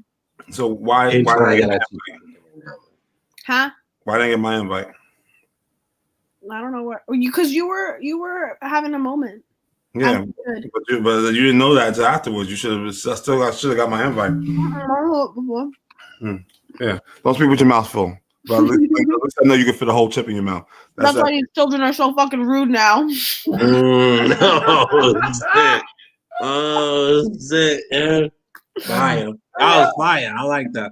So why didn't I get my invite? Huh? Why didn't I get my invite? I don't know what because you were having a moment. Yeah, but you didn't know that until afterwards. You should have. I should have got my invite. Yeah, don't speak with your mouth full. But at least I know you can fit a whole chip in your mouth. That's why these children are so fucking rude now. No, shit. Oh shit! Yeah. Fire. That was fire. I like that.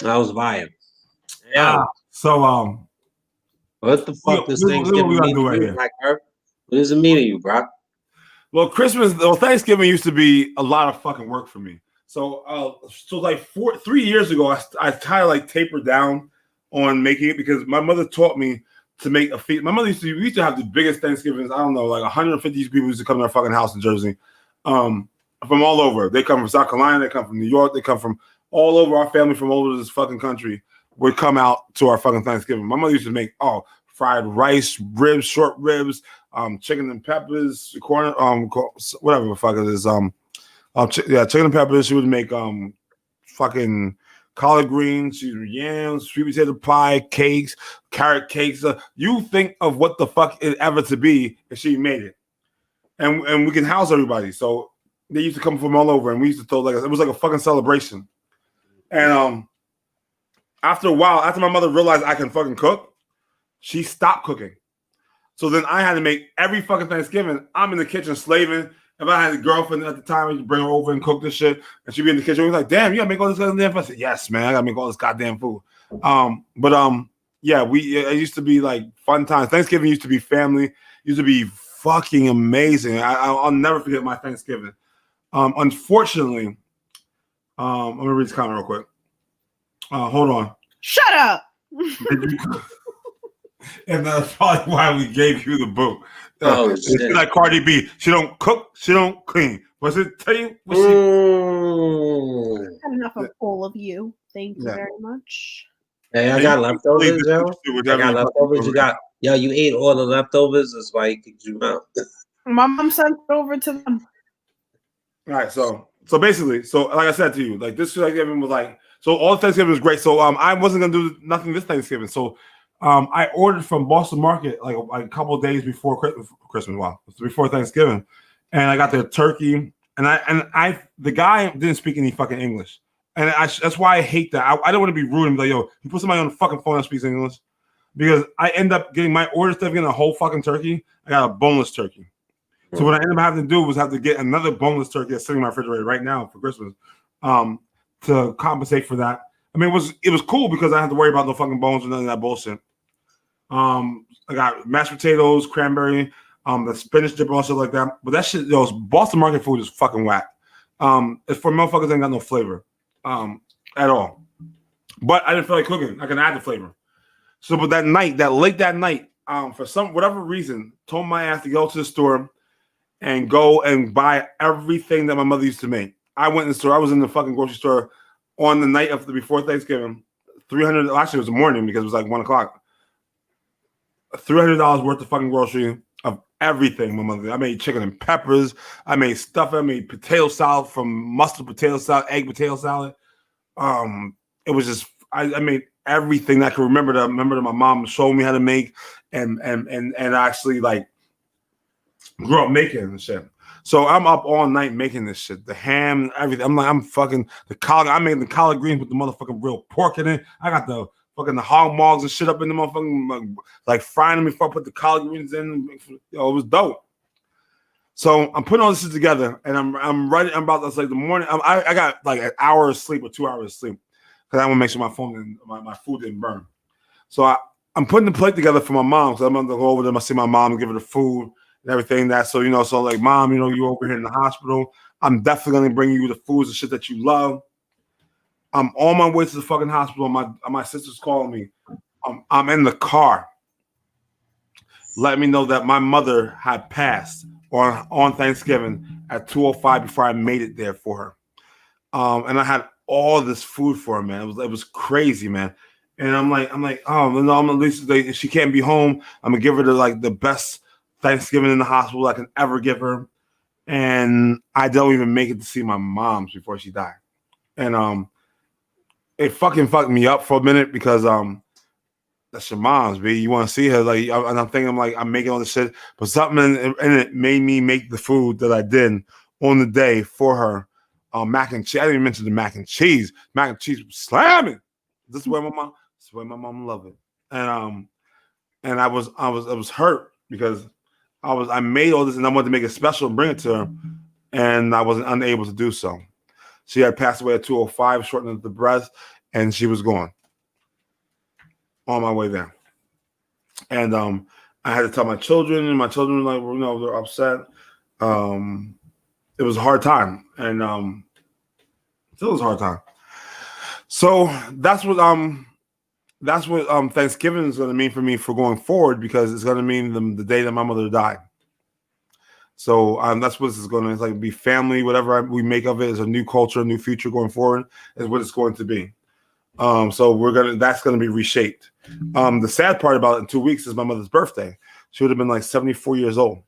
That was fire. Yeah. So what the fuck does Thanksgiving mean to you, Black Earth? What does it mean to you, bro? Well, Thanksgiving used to be a lot of fucking work for me. So like 3 years ago, I kind of like tapered down on making it because my mother taught me to make a feast. My mother we used to have the biggest Thanksgivings. I don't know, like 150 people used to come to our fucking house in Jersey, from all over. They come from South Carolina, they come from New York, they come from all over. Our family from all over this fucking country would come out to our fucking Thanksgiving. My mother used to make fried rice, ribs, short ribs, chicken and peppers, corn, whatever the fuck it is. Chicken and peppers. She would make fucking collard greens, yams, sweet potato pie, cakes, carrot cakes. You think of what the fuck it ever to be if she made it, and we can house everybody. So they used to come from all over, and we used to throw it was like a fucking celebration. And after a while, after my mother realized I can fucking cook, she stopped cooking. So then I had to make every fucking Thanksgiving. I'm in the kitchen slaving. If I had a girlfriend at the time, I used to bring her over and cook this shit. And she'd be in the kitchen. We'd be like, damn, you gotta make all this goddamn food. I said, yes, man, I gotta make all this goddamn food. Yeah, it used to be like fun times. Thanksgiving used to be family, used to be fucking amazing. I'll never forget my Thanksgiving. Unfortunately, let me read this comment real quick. Hold on. Shut up. And that's probably why we gave you the boot. It's shit. like Cardi B. She don't cook, she don't clean. What's it tell you? Had enough of all of you. Thank you very much. Hey, I got leftovers, yo. I got leftovers. You ate all the leftovers. That's why he kicked you out. My mom sent it over to them. All right, so basically, like I said to you, like this Thanksgiving was like, so all Thanksgiving was great. So I wasn't gonna do nothing this Thanksgiving. So I ordered from Boston Market like a couple of days before Christmas. Wow, before Thanksgiving, and I got their turkey. And the guy didn't speak any fucking English, and that's why I hate that. I don't want to be rude and be like, yo, you put somebody on the fucking phone that speaks English, because I end up getting my order stuff, getting a whole fucking turkey. I got a boneless turkey. So what I ended up having to do was have to get another boneless turkey that's sitting in my refrigerator right now for Christmas, to compensate for that. I mean, it was cool because I didn't have to worry about no fucking bones or none of that bullshit. I got mashed potatoes, cranberry, the spinach dip, also like that. But that shit, Boston Market food is fucking whack. It's for motherfuckers that ain't got no flavor, at all. But I didn't feel like cooking. I can add the flavor. So, but late that night, for whatever reason, told my ass to go to the store and go and buy everything that my mother used to make. I went in the store. I was in the fucking grocery store on the night before Thanksgiving. $300. Actually, it was the morning because it was like 1:00. $300 worth of fucking grocery of everything. My mother. I made chicken and peppers. I made stuff. I made potato salad from mustard potato salad, egg potato salad. It was just I made everything that I could remember. That my mom showed me how to make, and actually like grew up making and shit. So I'm up all night making this shit. The ham, everything. I'm fucking the collard. I made the collard greens with the motherfucking real pork in it. I got the hog maws and shit up in the motherfucking like frying them before I put the collard greens in. It was dope. So I'm putting all this shit together, and I'm writing. I'm about that's like the morning. I got like an hour of sleep or 2 hours of sleep because I want to make sure my phone and my food didn't burn. So I'm putting the plate together for my mom. So I'm gonna go over there. I see my mom and give her the food and everything. That so so like, Mom, you over here in the hospital. I'm definitely gonna bring you the foods and shit that you love. I'm on my way to the fucking hospital. My sister's calling me. I'm in the car. Let me know that my mother had passed on Thanksgiving at 2:05 before I made it there for her. And I had all this food for her, man. It was crazy, man. And I'm like, oh no, I'm at least if she can't be home, I'm gonna give her the best Thanksgiving in the hospital I can ever give her. And I don't even make it to see my mom's before she died. And it fucking fucked me up for a minute because that's your mom's, B. You want to see her, and I'm thinking, I'm making all this shit, but something in it made me make the food that I did on the day for her. Mac and cheese. I didn't even mention the mac and cheese. Mac and cheese was slamming. This is where my mom loved it. And I was hurt because I made all this and I wanted to make it special and bring it to her, and I wasn't unable to do so. She had passed away at 2:05, shortening of the breath, and she was gone. On my way there, and I had to tell my children, and my children they're upset. It was a hard time, and still was a hard time. So that's what Thanksgiving is going to mean for me for going forward, because it's going to mean the day that my mother died. So that's what it's going to be. Family, whatever we make of it, is a new culture, a new future going forward, is what it's going to be. So that's gonna be reshaped. The sad part about it in 2 weeks is my mother's birthday. She would have been 74 years old.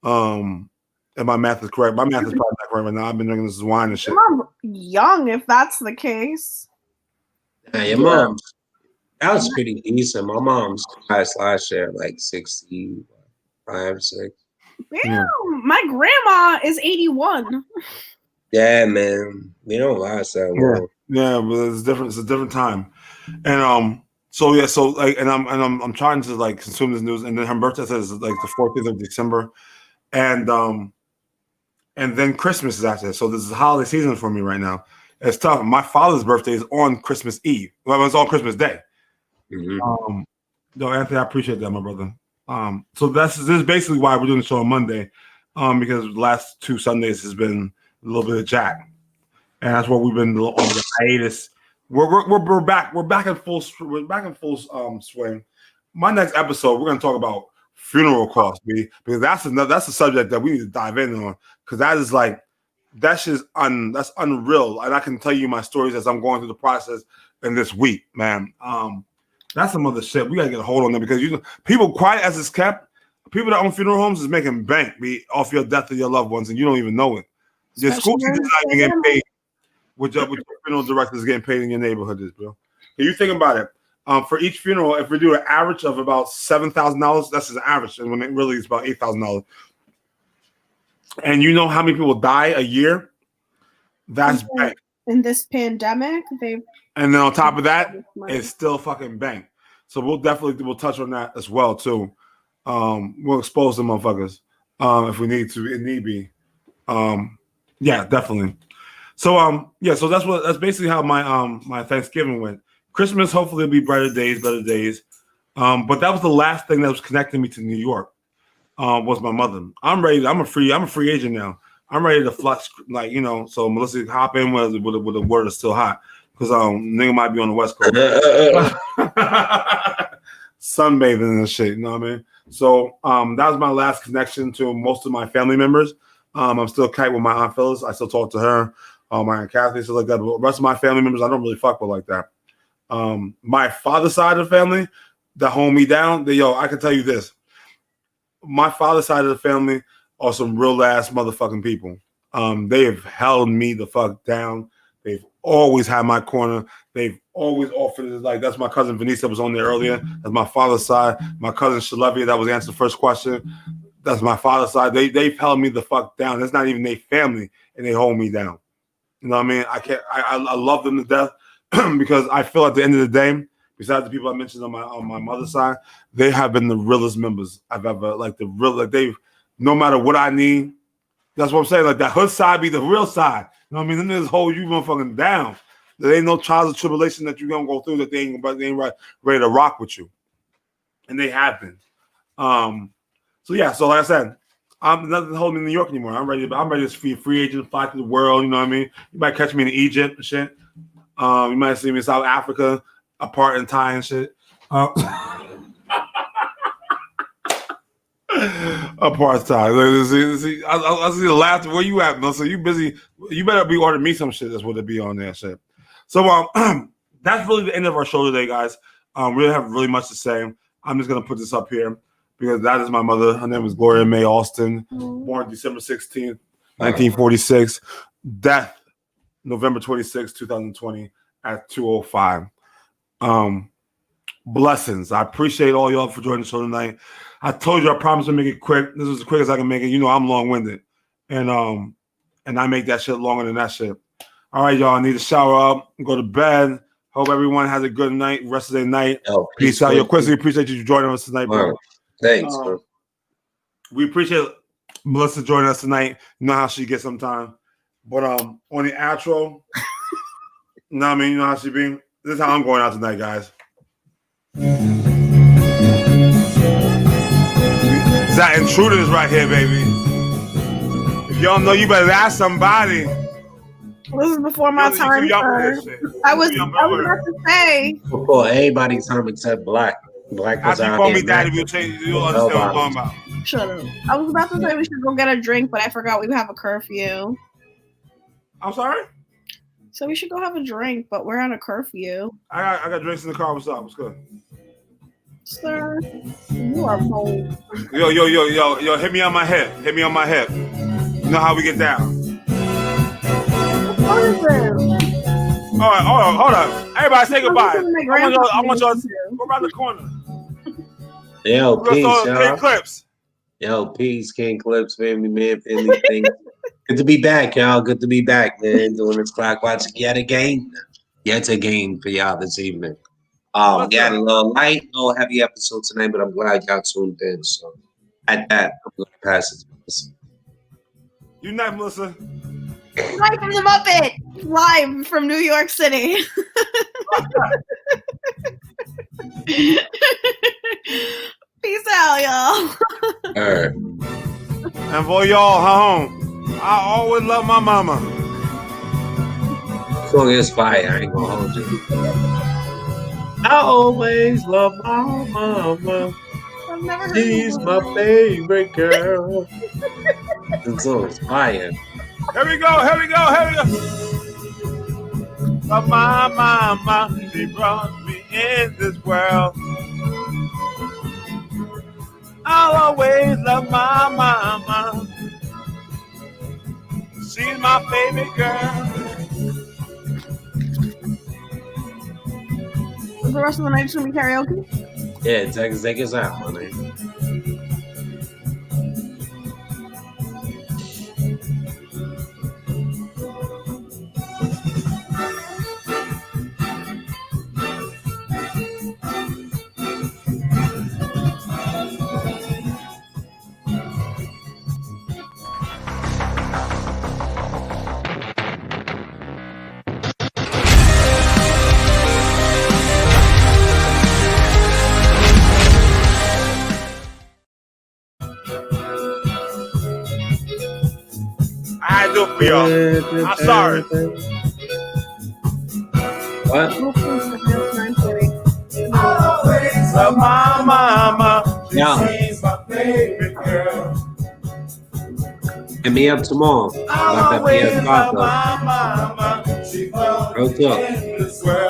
And my math is correct. My math is probably not correct right now. I've been drinking this wine and shit. I'm young, if that's the case. Yeah, your mom's. That was pretty decent. My mom's passed last year, 65, 6. Damn, my grandma is 81. Yeah, man. We don't last that long. Yeah, but it's different. It's a different time, and I'm trying to consume this news. And then her birthday is the 14th of December, and then Christmas is after. So this is holiday season for me right now. It's tough. My father's birthday is on Christmas Eve. Well, it's on Christmas Day. Mm-hmm. No, Anthony, I appreciate that, my brother. So this is basically why we're doing the show on Monday, because the last 2 Sundays has been a little bit of jack. And that's what we've been on the hiatus. We're back. We're back in full swing. My next episode, we're gonna talk about funeral costs, because that's a subject that we need to dive in on, because that's unreal. And I can tell you my stories as I'm going through the process in this week, man. That's some other shit. We gotta get a hold on them, because people, quiet as it's kept, people that own funeral homes is making bank off your death of your loved ones, and you don't even know it. Your school teachers not even getting paid. With your funeral directors getting paid in your neighborhood, bro. If you think about it, for each funeral, if we do an average of about $7,000, that's an average, and when it really is about $8,000. And you know how many people die a year? That's bank. In this pandemic, and then on top of that, it's still fucking bank. So we'll touch on that as well too. We'll expose the motherfuckers if we need to. It need be. Yeah, definitely. So so that's basically how my Thanksgiving went. Christmas, hopefully, will be better days. But that was the last thing that was connecting me to New York. Was my mother. I'm ready. I'm a free agent now. I'm ready to flux, so Melissa, hop in with the word is still hot, because nigga might be on the West Coast. Sunbathing and shit, you know what I mean? So that was my last connection to most of my family members. I'm still tight with my Aunt Phyllis. I still talk to her. My Aunt Kathy, so like that. But the rest of my family members, I don't really fuck with like that. My father's side of the family that hold me down, I can tell you this. My father's side of the family are some real ass motherfucking people. They have held me the fuck down. They've always had my corner. They've always offered it. That's my cousin Venice that was on there earlier. That's my father's side. My cousin Shalevia that was answering the first question. That's my father's side. They've held me the fuck down. That's not even their family, and they hold me down. You know what I mean? I love them to death because I feel at the end of the day, besides the people I mentioned on my mother's side, they have been the realest members I've ever no matter what I need. That's what I'm saying. Like that hood side be the real side. You know what I mean? Them niggas hold you motherfucking down. There ain't no trials of tribulation that you're gonna go through that they ain't ready to rock with you. And they have been. So yeah, so like I said, I'm nothing holding me in New York anymore. I'm ready to be a free agent, fly through the world, you know what I mean? You might catch me in Egypt and shit. You might see me in South Africa, apart in Thai and shit. Apartheid. See, I see the laughter. Where you at, Melissa? You busy? You better be ordering me some shit. That's what it be on there, shit. So that's really the end of our show today, guys. We don't have really much to say. I'm just gonna put this up here because that is my mother. Her name is Gloria May Alston, born December 16th, 1946. Death November 26th, 2020 at 2:05. Blessings. I appreciate all y'all for joining the show tonight. I told you I promised to make it quick. This is as quick as I can make it. You know I'm long-winded. And I make that shit longer than that shit. All right, y'all. I need to shower up and go to bed. Hope everyone has a good night, rest of their night. Peace out. Yo, Quincy, appreciate you joining us tonight, bro. Thanks, bro. We appreciate Melissa joining us tonight. You know how she gets sometime. But on the outro, you know what I mean? You know how she be? This is how I'm going out tonight, guys. That Intruders right here, baby. If you don't know, you better ask somebody. This is before my time, sir. I was about to say. Before everybody's time except Black. Black was after you call me daddy, you'll understand what I'm talking about. Shut up. I was about to say we should go get a drink, but I forgot we have a curfew. I'm sorry? So we should go have a drink, but we're on a curfew. I got drinks in the car. What's up? What's good? Sir, you are bold. Yo, hit me on my hip. Hit me on my hip. You know how we get down. What is this? All right, hold on. Everybody say goodbye. I want y'all to go around the corner. Yo, peace, y'all. King Clips. Yo, peace, King Clips, family man, family thing. Good to be back, y'all. Good to be back, man. Doing this clock watch yet again for y'all this evening. We had a little light, little heavy episode tonight, but I'm glad y'all tuned in. So at that, I'm gonna pass it to Melissa. You night, Melissa. Live from the Muppet, live from New York City. Peace out, y'all. All right. And for y'all home, I always love my mama. Song is fire. I ain't gonna hold you. I always love my mama. I've never heard She's my favorite girl. The song is fire. Here we go. Love my mama, she brought me in this world. I'll always love my mama. She's my favorite girl. Is the rest of the night gonna be karaoke? Yeah, take us out, my name. I do for y'all. I'm sorry. What? Always love my mama. Yeah. She's my favorite girl. Hit me up tomorrow. I'll always love my mama. She brought Real talk.